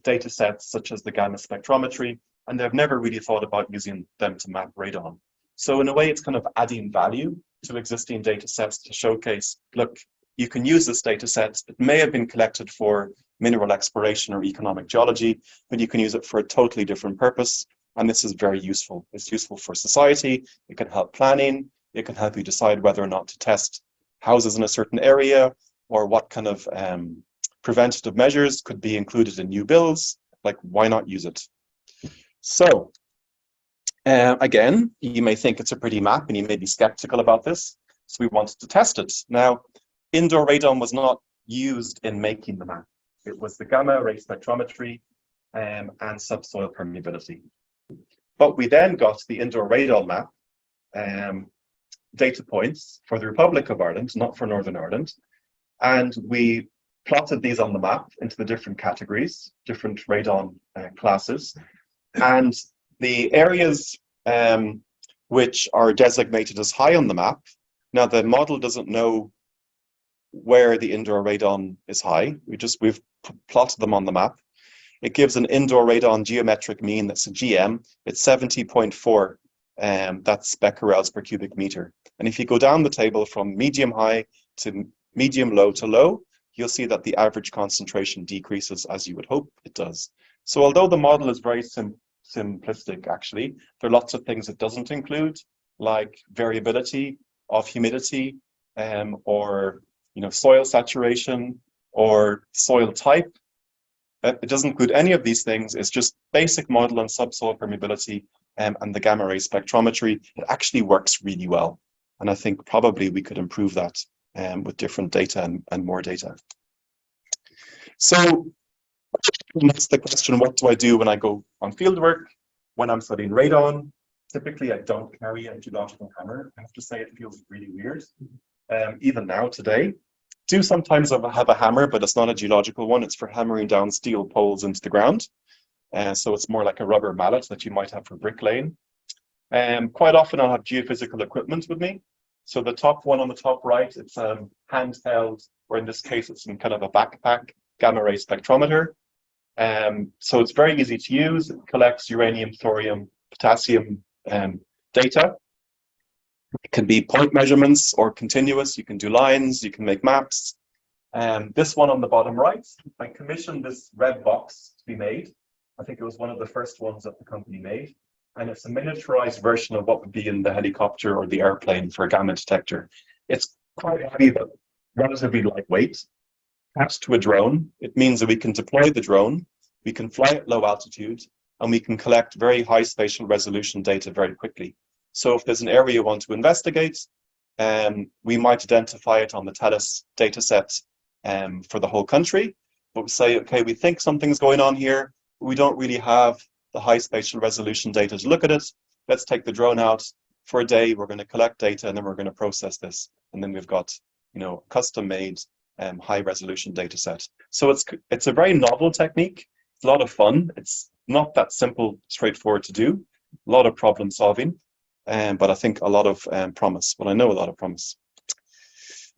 data sets, such as the gamma spectrometry, and they've never really thought about using them to map radon. So in a way, it's kind of adding value to existing data sets to showcase, look, you can use this data set. It may have been collected for mineral exploration or economic geology, but you can use it for a totally different purpose. And this is very useful. It's useful for society. It can help planning. It can help you decide whether or not to test houses in a certain area, or what kind of preventative measures could be included in new builds. Like, why not use it? So, again, you may think it's a pretty map and you may be skeptical about this. So we wanted to test it. Now, indoor radon was not used in making the map. It was the gamma ray spectrometry and subsoil permeability. But we then got the indoor radon map data points for the Republic of Ireland, not for Northern Ireland. And we plotted these on the map into the different categories, different radon classes. And the areas which are designated as high on the map, now the model doesn't know where the indoor radon is high. We've plotted them on the map. It gives an indoor radon geometric mean that's a GM. It's 70.4, that's becquerels per cubic meter. And if you go down the table from medium high to medium low to low, you'll see that the average concentration decreases, as you would hope it does. So although the model is very simplistic, actually, there are lots of things it doesn't include, like variability of humidity, or soil saturation, or soil type. It doesn't include any of these things. It's just basic model on subsoil permeability and the gamma ray spectrometry. It actually works really well. And I think probably we could improve that with different data and more data. So that's the question, what do I do when I go on field work? When I'm studying radon, typically I don't carry a geological hammer. I have to say, it feels really weird. Even now, today. Do sometimes have a hammer, but it's not a geological one. It's for hammering down steel poles into the ground. So it's more like a rubber mallet that you might have for bricklaying. Quite often I'll have geophysical equipment with me. So the top one on the top right, it's handheld, or in this case, it's in kind of a backpack, gamma ray spectrometer. So it's very easy to use. It collects uranium, thorium, potassium data. It can be point measurements or continuous. You can do lines, you can make maps. This one on the bottom right, I commissioned this red box to be made. I think it was one of the first ones that the company made. And it's a miniaturized version of what would be in the helicopter or the airplane for a gamma detector. It's quite heavy, but relatively lightweight. attached to a drone. It means that we can deploy the drone, we can fly at low altitude, and we can collect very high spatial resolution data very quickly. So if there's an area you want to investigate, we might identify it on the TELUS data set for the whole country, but we say, okay, we think something's going on here, but we don't really have the high spatial resolution data to look at it. Let's take the drone out for a day, we're going to collect data, and then we're going to process this. And then we've got, custom-made high resolution data set. So it's a very novel technique. It's a lot of fun. It's not that simple, straightforward to do. A lot of problem solving, but I think a lot of promise. Well, I know a lot of promise.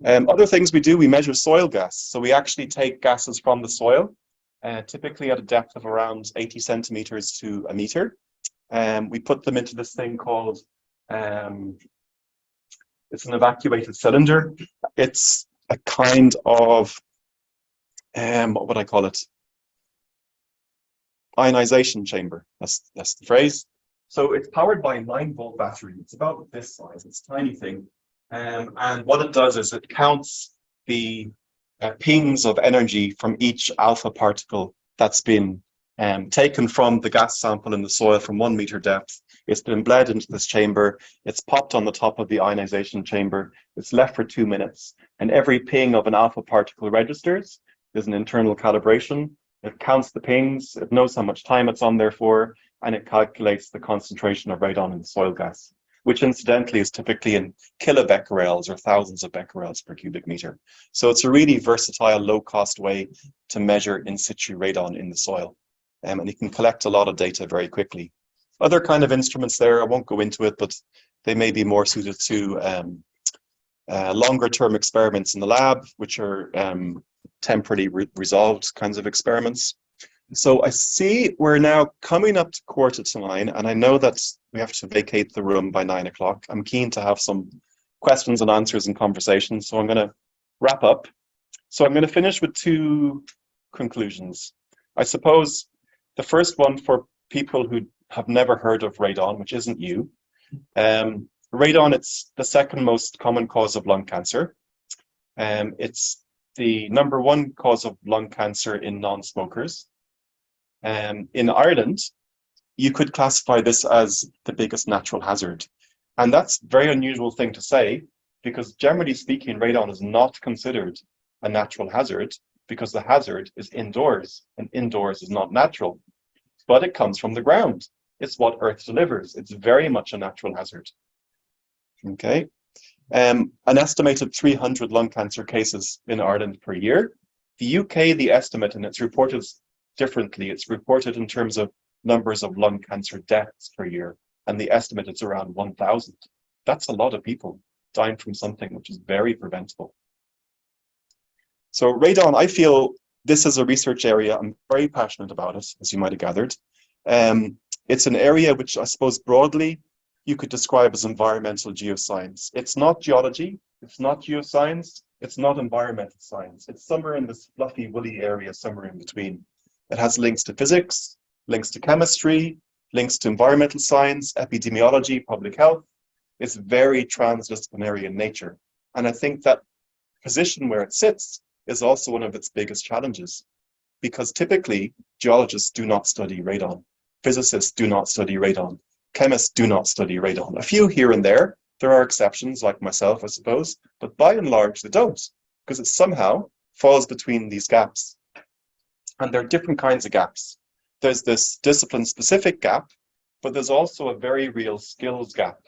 Other things we do, we measure soil gas. So we actually take gases from the soil, typically at a depth of around 80 centimeters to a meter. We put them into this thing called, it's an evacuated cylinder. It's a kind of, what would I call it? Ionization chamber, that's the phrase. So it's powered by a 9-volt battery. It's about this size, it's a tiny thing. And what it does is it counts the pings of energy from each alpha particle that's been taken from the gas sample in the soil from 1 meter depth. It's been bled into this chamber. It's popped on the top of the ionization chamber. It's left for 2 minutes. And every ping of an alpha particle registers. There's an internal calibration. It counts the pings. It knows how much time it's on there for. And it calculates the concentration of radon in the soil gas, which incidentally is typically in kilobecquerels or thousands of becquerels per cubic meter. So it's a really versatile, low-cost way to measure in situ radon in the soil. And you can collect a lot of data very quickly. Other kind of instruments there, I won't go into it, but they may be more suited to longer-term experiments in the lab, which are temporarily resolved kinds of experiments. So I see we're now coming up to 8:45, and I know that we have to vacate the room by 9 o'clock. I'm keen to have some questions and answers and conversations, so I'm going to wrap up. So I'm going to finish with 2 conclusions. I suppose the first one for people who have never heard of radon, which isn't you. Radon, it's the second most common cause of lung cancer. It's the #1 cause of lung cancer in non-smokers. In Ireland, you could classify this as the biggest natural hazard. And that's a very unusual thing to say, because generally speaking, radon is not considered a natural hazard because the hazard is indoors, and indoors is not natural. But it comes from the ground. It's what Earth delivers. It's very much a natural hazard. Okay. An estimated 300 lung cancer cases in Ireland per year. The UK, the estimate, and it's reported differently. It's reported in terms of numbers of lung cancer deaths per year, and the estimate is around 1,000. That's a lot of people dying from something which is very preventable. So radon, I feel this is a research area. I'm very passionate about it, as you might have gathered. It's an area which I suppose broadly you could describe as environmental geoscience. It's not geology, it's not geoscience, it's not environmental science. It's somewhere in this fluffy, woolly area, somewhere in between. It has links to physics, links to chemistry, links to environmental science, epidemiology, public health. It's very transdisciplinary in nature. And I think that position where it sits is also one of its biggest challenges, because typically geologists do not study radon. Physicists do not study radon. Chemists do not study radon. A few here and there are exceptions like myself, I suppose, but by and large they don't, because it somehow falls between these gaps. And there are different kinds of gaps. There's this discipline-specific gap, but there's also a very real skills gap.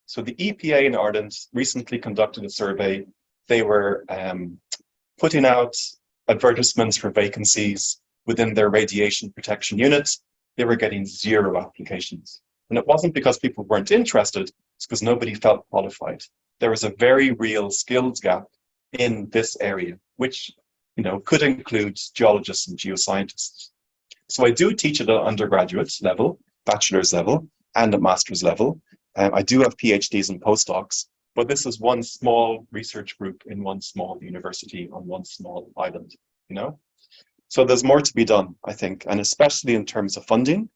So the EPA in Ireland recently conducted a survey. They were putting out advertisements for vacancies within their radiation protection unit. They were getting 0 applications. And it wasn't because people weren't interested, it's because nobody felt qualified. There was a very real skills gap in this area, which could include geologists and geoscientists. So I do teach at an undergraduate level, bachelor's level, and a master's level. I do have PhDs and postdocs, but this is one small research group in one small university on one small island, So there's more to be done, I think, and especially in terms of funding,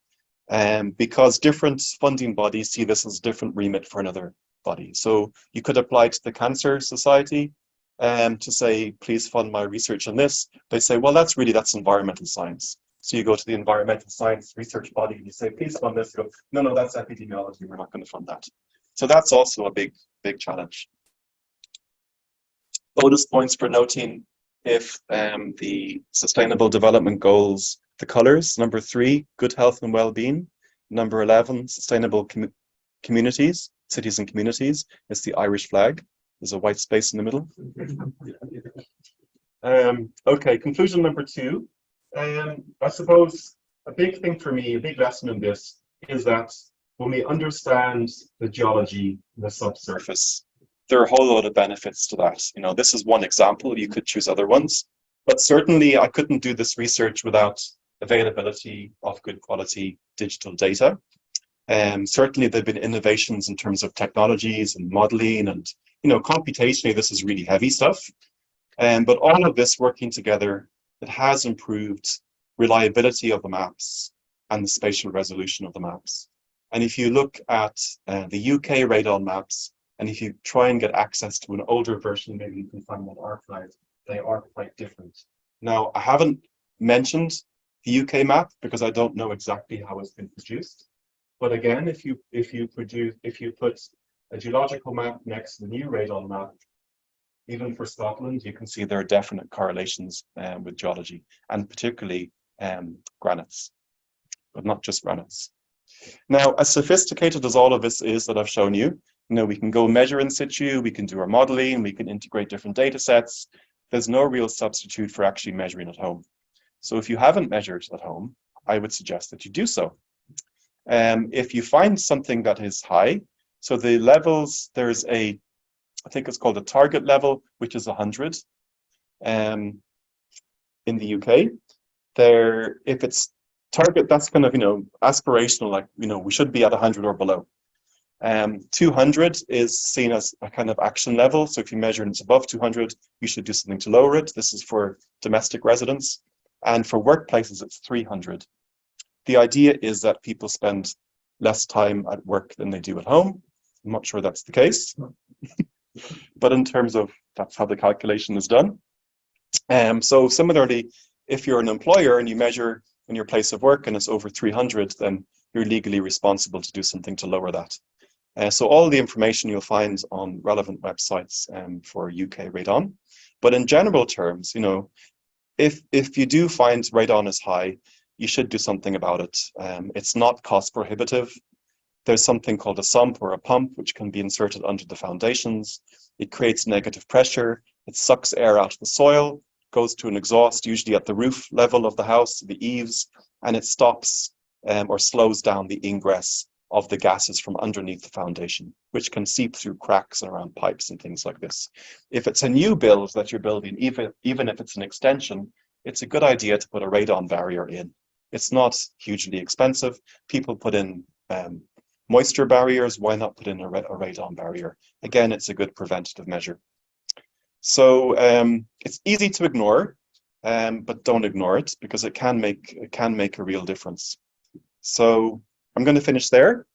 because different funding bodies see this as a different remit for another body. So you could apply to the Cancer Society, to say, please fund my research on this, they say, well, that's environmental science. So you go to the environmental science research body and you say, please fund this. They go, no, that's epidemiology. We're not going to fund that. So that's also a big challenge. Bonus points for noting if the Sustainable Development Goals, the colors, number 3, good health and well-being. Number 11, sustainable communities, cities and communities. It's the Irish flag. There's a white space in the middle. Okay, conclusion number 2. I suppose a big thing for me, a big lesson in this is that when we understand the geology, the subsurface, there are a whole lot of benefits to that. You know, this is one example. You could choose other ones, but certainly I couldn't do this research without availability of good quality digital data. Certainly there have been innovations in terms of technologies and modeling and, you know, computationally, this is really heavy stuff. But all of this working together, it has improved reliability of the maps and the spatial resolution of the maps. And if you look at the UK radon maps, and if you try and get access to an older version, maybe you can find one archived, they are quite different. Now, I haven't mentioned the UK map because I don't know exactly how it's been produced. But again, if you put a geological map next to the new radon map, even for Scotland, you can see there are definite correlations with geology, and particularly granites, but not just granites. Now, as sophisticated as all of this is that I've shown you, we can go measure in situ, we can do our modeling, we can integrate different data sets. There's no real substitute for actually measuring at home. So if you haven't measured at home, I would suggest that you do so. If you find something that is high, so the levels, there's I think it's called a target level, which is 100 in the UK. If it's target, that's kind of, aspirational, like, we should be at 100 or below. 200 is seen as a kind of action level. So if you measure and it's above 200, you should do something to lower it. This is for domestic residents. And for workplaces, it's 300. The idea is that people spend less time at work than they do at home. I'm not sure that's the case. But in terms of, that's how the calculation is done. So similarly, if you're an employer and you measure in your place of work and it's over 300, then you're legally responsible to do something to lower that. So all the information you'll find on relevant websites for UK radon. But in general terms, if you do find radon is high, you should do something about it. It's not cost prohibitive. There's something called a sump or a pump, which can be inserted under the foundations. It creates negative pressure. It sucks air out of the soil, goes to an exhaust, usually at the roof level of the house, the eaves, and it stops or slows down the ingress of the gases from underneath the foundation, which can seep through cracks and around pipes and things like this. If it's a new build that you're building, even if it's an extension, it's a good idea to put a radon barrier in. It's not hugely expensive. People put in moisture barriers. Why not put in a radon barrier? Again, it's a good preventative measure. So it's easy to ignore, but don't ignore it because it can make a real difference. So I'm going to finish there.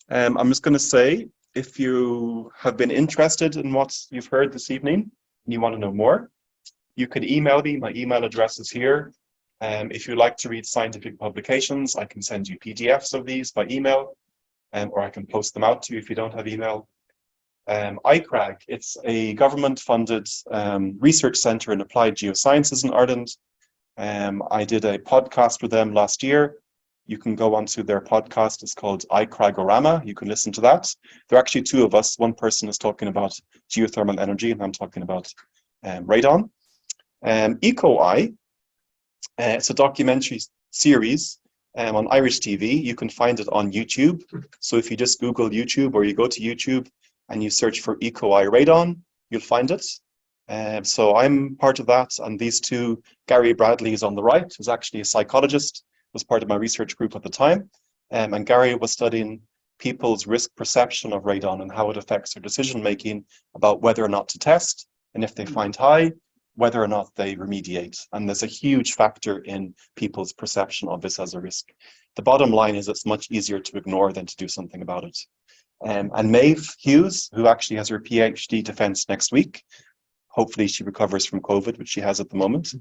I'm just going to say, if you have been interested in what you've heard this evening and you want to know more, you could email me. My email address is here. If you like to read scientific publications, I can send you PDFs of these by email, or I can post them out to you if you don't have email. ICRAG, it's a government-funded research centre in applied geosciences in Ireland. I did a podcast with them last year. You can go onto their podcast. It's called iCragorama. You can listen to that. There are actually two of us. One person is talking about geothermal energy, and I'm talking about radon. EcoEye, it's a documentary series on Irish TV. You can find it on YouTube. So if you just Google YouTube or you go to YouTube and you search for EcoEye radon, you'll find it. So I'm part of that. And these two, Gary Bradley is on the right, who's actually a psychologist, was part of my research group at the time. And Gary was studying people's risk perception of radon and how it affects their decision-making about whether or not to test. And if they find high, whether or not they remediate. And there's a huge factor in people's perception of this as a risk. The bottom line is it's much easier to ignore than to do something about it. And Maeve Hughes, who actually has her PhD defense next week, hopefully she recovers from COVID, which she has at the moment.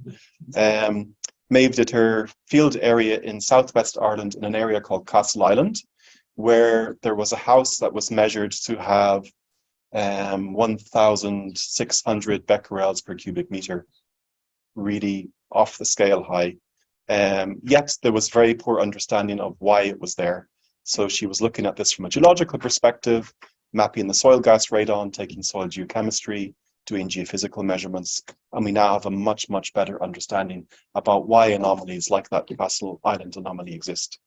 Maeve did her field area in southwest Ireland in an area called Castle Island, where there was a house that was measured to have 1,600 becquerels per cubic meter, really off the scale high. Yet there was very poor understanding of why it was there. So she was looking at this from a geological perspective, mapping the soil gas radon, taking soil geochemistry, doing geophysical measurements, and we now have a much, much better understanding about why anomalies like that Castle Island anomaly exist.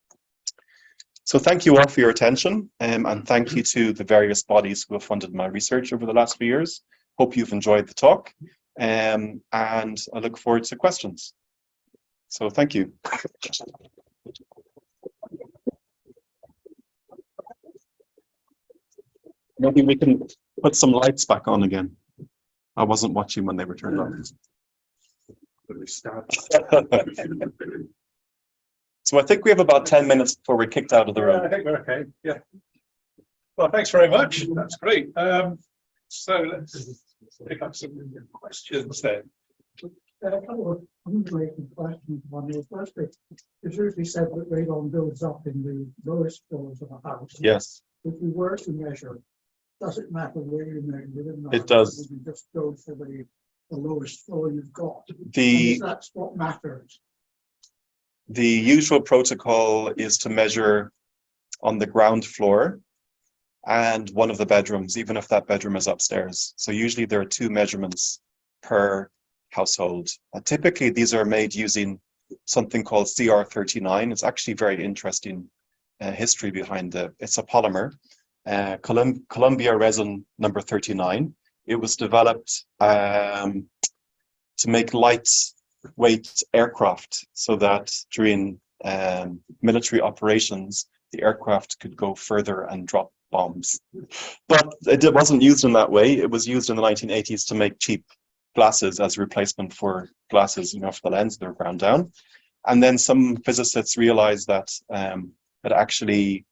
So thank you all for your attention, and thank you to the various bodies who have funded my research over the last few years. Hope you've enjoyed the talk, and I look forward to questions. So thank you. Maybe we can put some lights back on again. I wasn't watching when they were turned on. So I think we have about 10 minutes before we're kicked out of the room. I think we're okay. Yeah. Well, thanks very much. That's great. So let's pick up some questions then. A couple of unrelated questions. One is, firstly, it's usually said that radon builds up in the lowest floors of a house. Yes. If you were to measure, does it matter where you measure within the It house? does. You just go for the lowest floor you've got. The That's what matters. The usual protocol is to measure on the ground floor and one of the bedrooms, even if that bedroom is upstairs. So usually there are 2 measurements per household. Typically, these are made using something called CR39. It's actually very interesting history behind it. It's a polymer, Columbia resin number 39. It was developed to make lightweight aircraft so that during military operations, the aircraft could go further and drop bombs. But it wasn't used in that way. It was used in the 1980s to make cheap glasses as a replacement for glasses, for the lens, they're ground down. And then some physicists realized that it actually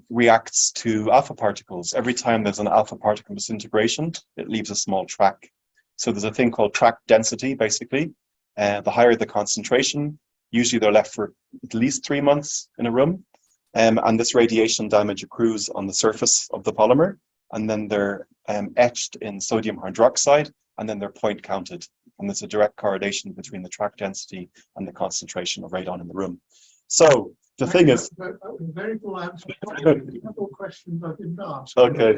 reacts to alpha particles. Every time there's an alpha particle disintegration, it leaves a small track. So there's a thing called track density, basically. The higher the concentration, usually they're left for at least 3 months in a room. And this radiation damage accrues on the surface of the polymer, and then they're etched in sodium hydroxide, and then they're point counted. And there's a direct correlation between the track density and the concentration of radon in the room. So the thing is... That was a very full answer. A couple of questions I didn't ask. Okay.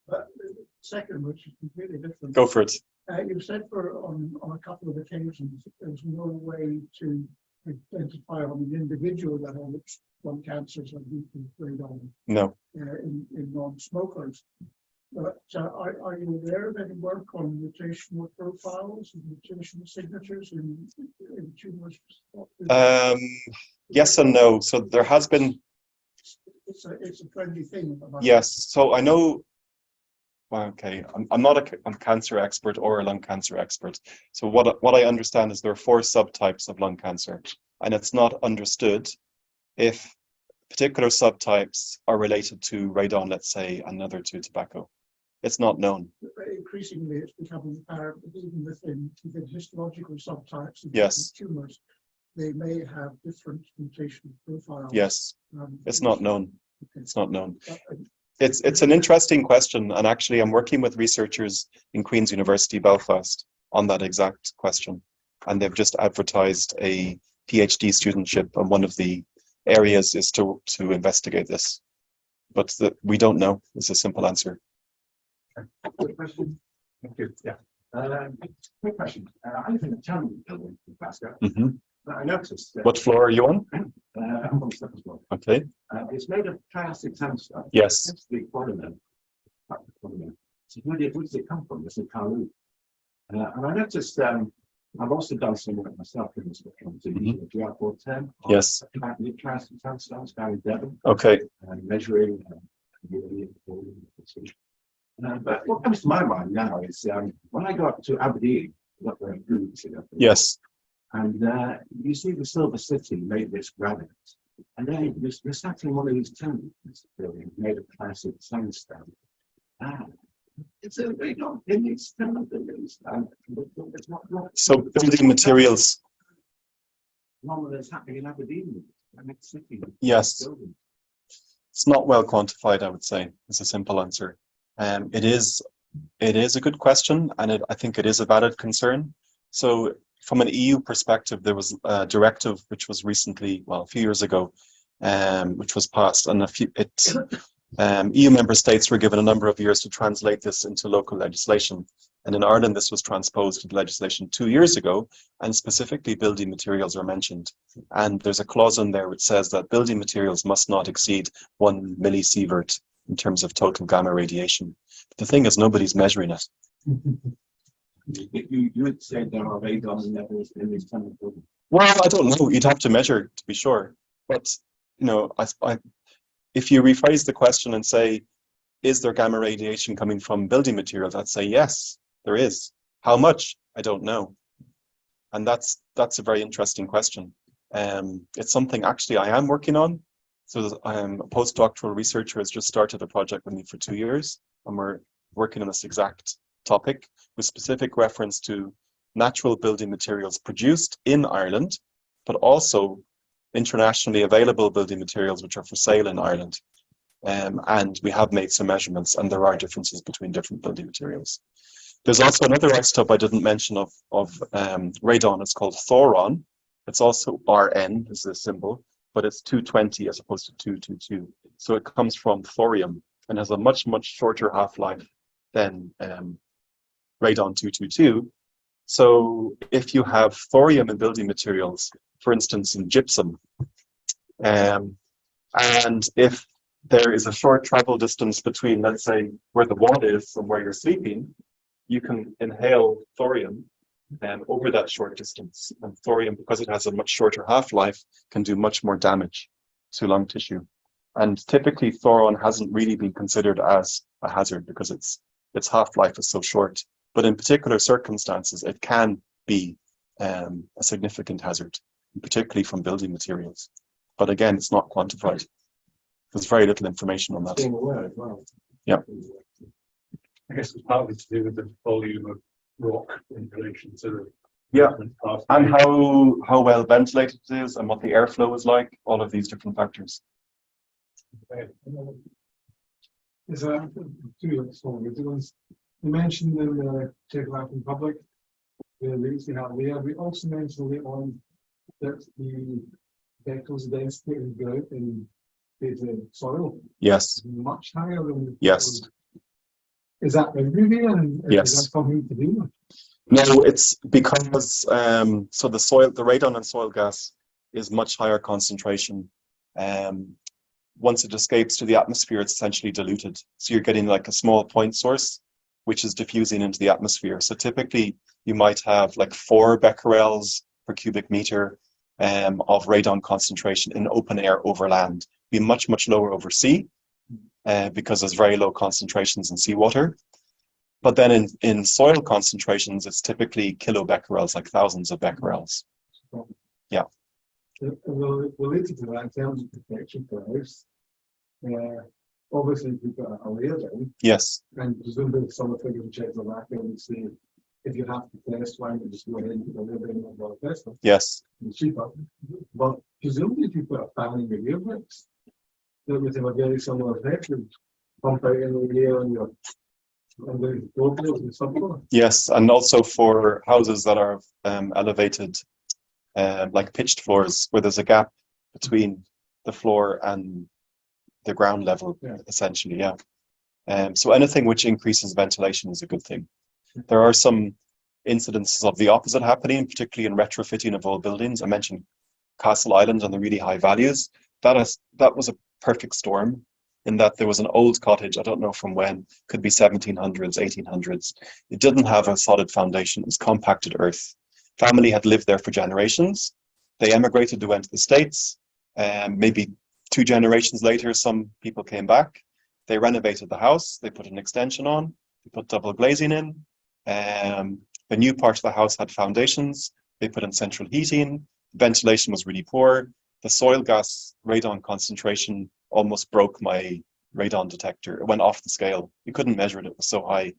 But the second, which is completely different. Go for it. You said on a couple of occasions there's no way to identify on an individual level which lung cancers are due to radon. No. In non-smokers. But are you aware of any work on mutational profiles and mutational signatures in tumors? Yes and no. So there has been... It's a friendly thing. Yes. So I know... Okay, I'm not a cancer expert or a lung cancer expert. So what I understand is there are 4 subtypes of lung cancer, and it's not understood if particular subtypes are related to radon, let's say, and another to tobacco. It's not known. Increasingly, it's becoming apparent that even within histological subtypes of Yes. tumors, they may have different mutation profiles. Yes, it's not known. Okay. It's not known. It's an interesting question, and actually I'm working with researchers in Queen's University Belfast on that exact question, and they've just advertised a PhD studentship, and one of the areas is to investigate this, but we don't know is a simple answer. Quick question. Thank you. Yeah. Quick question. I live in a town building in Glasgow. I noticed that, What floor are you on? I'm on the second floor. Okay. It's made of plastic sandstone. Yes. It's the polymer. So where does it come from? It's in Carlu. And I noticed I've also done some work myself in this one, so using the GR410. Yes. Plastic sandstones down in Devon. Okay. And measuring. But what comes to my mind now is when I go up to Aberdeen, not very good, Yes. and you see the Silver City made this granite, and then you're sat in one of these tombs buildings made of classic sandstone. It's a radon in these kind of buildings. And it's not So building materials, none of that's happening in Aberdeen. And it's city. yes, Building. it's not well quantified, I would say, is a simple answer. It is a good question, and I think it is a valid concern. So from an EU perspective, there was a directive which was recently, well, a few years ago, which was passed, and EU member states were given a number of years to translate this into local legislation. And in Ireland, this was transposed into legislation 2 years ago, and specifically building materials are mentioned. And there's a clause in there which says that building materials must not exceed 1 millisievert in terms of total gamma radiation. But the thing is, nobody's measuring it. You would say there are radon levels in these kind of buildings. Well, I don't know. You'd have to measure to be sure. But, you know, if you rephrase the question and say, is there gamma radiation coming from building materials? I'd say yes, there is. How much? I don't know. And that's a very interesting question. It's something actually I am working on. So I'm a postdoctoral researcher has just started a project with me for 2 years, and we're working on this exact topic with specific reference to natural building materials produced in Ireland, but also internationally available building materials which are for sale in Ireland. And we have made some measurements, and there are differences between different building materials. There's also another isotope I didn't mention of radon. It's called thoron. It's also Rn is the symbol, but it's 220 as opposed to 222. So it comes from thorium and has a much, much shorter half-life than radon 222. So if you have thorium in building materials, for instance, in gypsum, and if there is a short travel distance between, let's say, where the wall is and where you're sleeping, you can inhale thorium over that short distance. And thorium, because it has a much shorter half-life, can do much more damage to lung tissue. And typically, thoron hasn't really been considered as a hazard because its half-life is so short. But in particular circumstances, it can be a significant hazard, particularly from building materials. But again, it's not quantified. There's very little information on that. Being aware as well. Yeah. I guess it's partly to do with the volume of rock in relation to the Yeah, pathway. and how well ventilated it is and what the airflow is like, all of these different factors. Is that two stories? You mentioned in the Czech Republic, the leaks we have there. We also mentioned later on that the vectors density in the soil Yes, is much higher than. yes. Is that everywhere? And Yes. is that something to do with? No, it's because so the radon and soil gas is much higher concentration. Once it escapes to the atmosphere, it's essentially diluted. So you're getting like a small point source, which is diffusing into the atmosphere. So typically you might have like 4 becquerels per cubic meter of radon concentration in open air over land. Be much, much lower over sea because there's very low concentrations in seawater. But then in soil concentrations, it's typically kilobecquerels, like thousands of becquerels. Yeah. Related to that, in terms of protection for a house, obviously if you've got a layer down, Yes, and presumably some of the figures check the back and say, if you have to test one, you just go ahead and put a layer down and go test it. yes. It's cheaper. But presumably if you put a fan in your earbuds, that would have a very similar effect. You pump out in the air and your the floorboards and stuff like that. Yes, and also for houses that are elevated, like pitched floors, where there's a gap between the floor and the ground level, essentially, yeah. So anything which increases ventilation is a good thing. There are some incidences of the opposite happening, particularly in retrofitting of old buildings. I mentioned Castle Island and the really high values. That was a perfect storm, in that there was an old cottage, I don't know from when, could be 1700s, 1800s. It didn't have a solid foundation, it was compacted earth. Family had lived there for generations. They emigrated, they went to the States, and maybe 2 generations later, some people came back. They renovated the house, they put an extension on, they put double glazing in. The new part of the house had foundations, they put in central heating, ventilation was really poor. The soil gas radon concentration almost broke my radon detector. It went off the scale. You couldn't measure it. It was so high.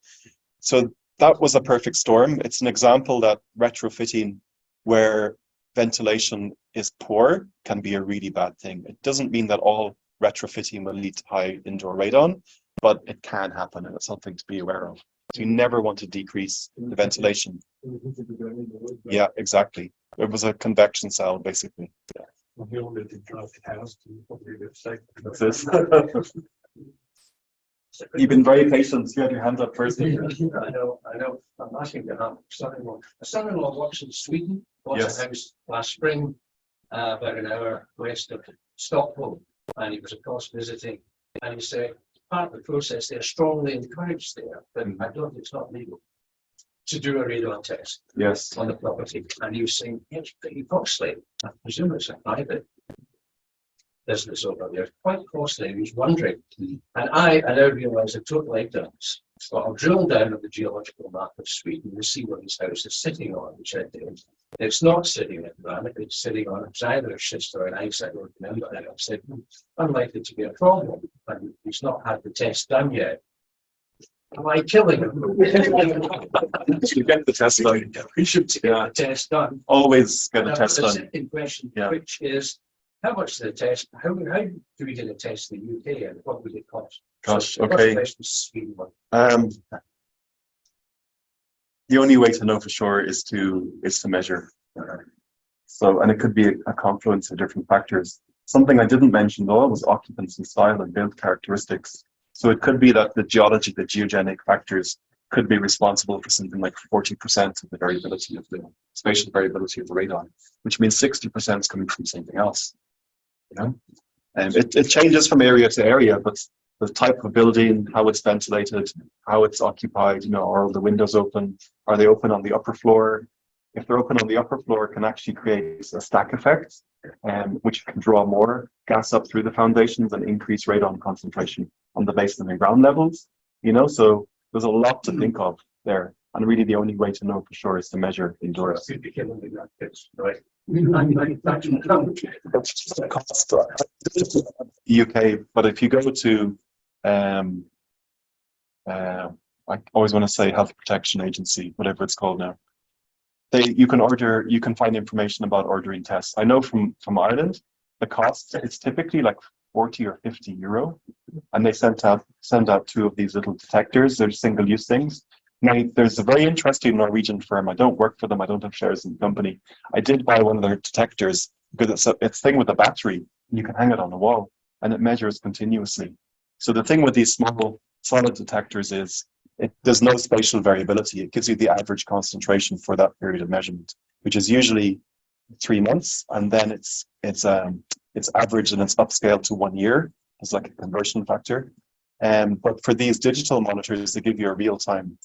So that was a perfect storm. It's an example that retrofitting where ventilation is poor can be a really bad thing. It doesn't mean that all retrofitting will lead to high indoor radon, but it can happen, and it's something to be aware of. So you never want to decrease the ventilation. Yeah, exactly. It was a convection cell, basically. When we all lived in drafty house, you probably live safe. That's it. You've been very patient. You had your hand up first. I know. I'm asking to have son-in-law. A son-in-law works in Sweden, bought Yes. a house last spring, about an hour west of Stockholm, and he was of course visiting, and he said part of the process they're strongly encouraged there, but I don't think it's not legal to do a radon test Yes. on the property. And he was saying it's pretty costly. I presume it's a private business over there, quite costly. He was wondering, and I now realise a total ignorance. So I'll drill down on the geological map of Sweden and see what his house is sitting on, which I did. It's not sitting on granite, it's sitting on it's either a schist or an ice, I don't remember. And I've said, unlikely to be a problem, and he's not had the test done yet. Am I killing him? You get the test done. We should get the test done. Always get a Now, test the done. second question, Yeah. which is, how much the test, how do we get a test in the UK and what would it cost? Gosh, So the okay. first question is Sweden one. The only way to know for sure is to measure. So, and it could be a confluence of different factors. Something I didn't mention though was occupancy style and build characteristics. So it could be that the geology, the geogenic factors could be responsible for something like 40% of the variability of the spatial variability of the radon, which means 60% is coming from something else. You know, and it changes from area to area, but the type of building, how it's ventilated, how it's occupied, you know, are all the windows open? Are they open on the upper floor? If they're open on the upper floor, it can actually create a stack effect, which can draw more gas up through the foundations and increase radon concentration on the basement and ground levels. You know, so there's a lot to think of there. And really the only way to know for sure is to measure indoors. You'd be killing me with that, right? That's just a cost. UK, but if you go to, I always want to say Health Protection Agency, whatever it's called now. You can find information about ordering tests. I know from Ireland, the cost it's typically like 40 or 50 euro, and they send out two of these little detectors. They're single-use things. Now, there's a very interesting Norwegian firm. I don't work for them. I don't have shares in the company. I did buy one of their detectors because it's a thing with a battery. You can hang it on the wall, and it measures continuously. So the thing with these small solid detectors is there's no spatial variability. It gives you the average concentration for that period of measurement, which is usually 3 months, and then it's average and it's upscaled to 1 year. It's like a conversion factor. But for these digital monitors, they give you a real-time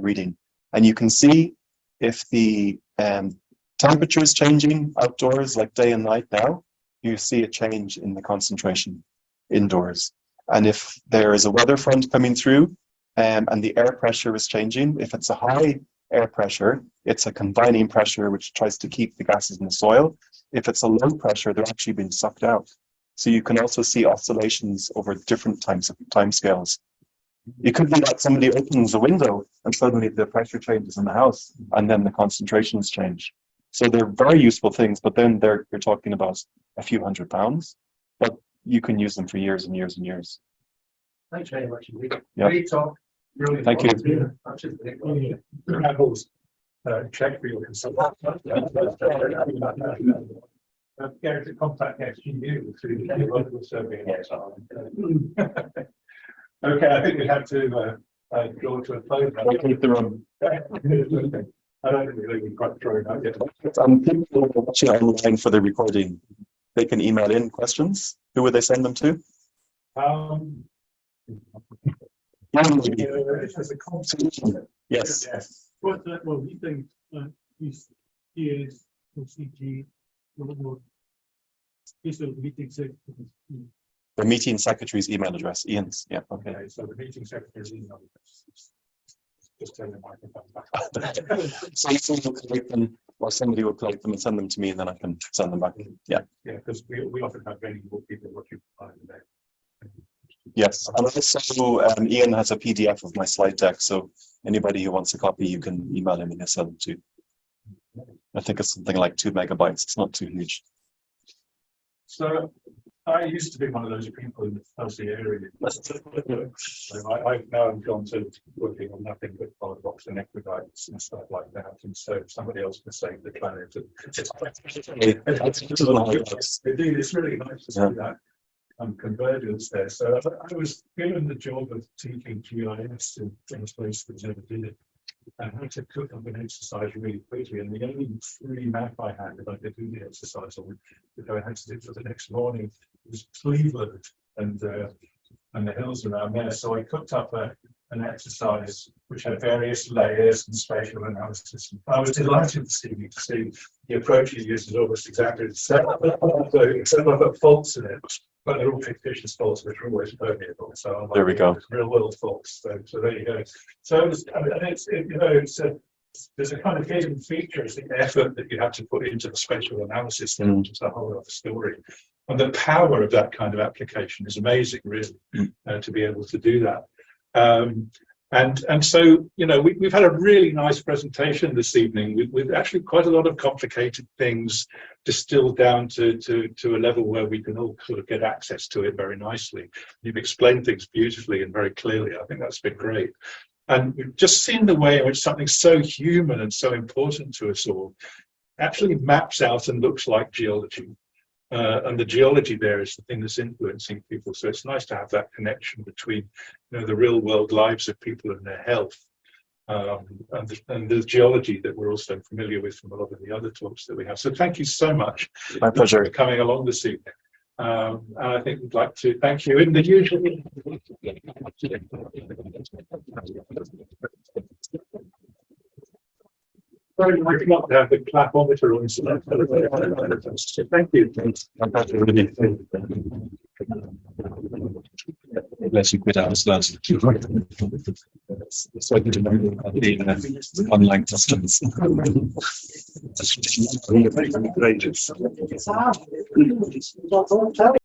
reading, and you can see if the temperature is changing outdoors, like day and night now. You see a change in the concentration indoors, and if there is a weather front coming through, and the air pressure is changing, if it's a high air pressure, it's a confining pressure which tries to keep the gases in the soil. If it's a low pressure, they're actually being sucked out. So you can also see oscillations over different time scales. It could be that somebody opens a window and suddenly the pressure changes in the house, and then the concentrations change. So they're very useful things, but then you're talking about a few £100, but you can use them for years and years and years. Thanks very much indeed. Yeah. Great talk. Really Thank you. informative. Absolutely great. Check for your consent. Get to contact SGU through the geological survey. Okay, I think we have to draw to a close. I'll take the room. I don't think we're quite thrown out yet. People who are watching online for the recording, they can email in questions. Who would they send them to? It's a competition. Yes. Yes. Well, he thinks he is CG, he's a meeting secretary. The meeting secretary's email address, Ian's. Yeah, okay. Okay, so the meeting secretary's email address. Just turn the microphone back. So someone will collect them, or somebody will collect them and send them to me, and then I can send them back. Yeah. Yeah, because we often have many more people watching the day. Yes, and also Ian has a PDF of my slide deck, so anybody who wants a copy, you can email him and he'll send them to you. I think it's something like 2 megabytes. It's not too huge. So I used to be one of those people in the fuzzy area. So I've now gone to working on nothing but solid rocks and equidites and stuff like that. And so somebody else can save the planet. It's really nice to see that convergence there. So I was given the job of teaching GIS in things places that never did it. And had to cook up an exercise really quickly. And the only free map I had that I could do the exercise on, which I had to do for the next morning, was Cleveland and the hills around there. So I cooked up an exercise which had various layers and spatial analysis. I was delighted to see the approach you used is almost exactly the same. So except I've got faults in it, but they're all fictitious faults which are always permeable. So there we go. Real world faults. So there you go. So there's a kind of hidden feature, is the effort that you have to put into the spatial analysis, which is a whole other story. And the power of that kind of application is amazing, really, to be able to do that. And so, we've had a really nice presentation this evening with actually quite a lot of complicated things distilled down to a level where we can all sort of get access to it very nicely. You've explained things beautifully and very clearly. I think that's been great. And we've just seen the way in which something so human and so important to us all actually maps out and looks like geology. And the geology there is the thing that's influencing people. So it's nice to have that connection between the real world lives of people and their health and the geology that we're also familiar with from a lot of the other talks that we have. So thank you so much. My pleasure. For coming along this evening. And I think we'd like to thank you in the usual. Very much not to have the clapometer on. Thank you. Bless you, quit out as well. So I can remember the online customs.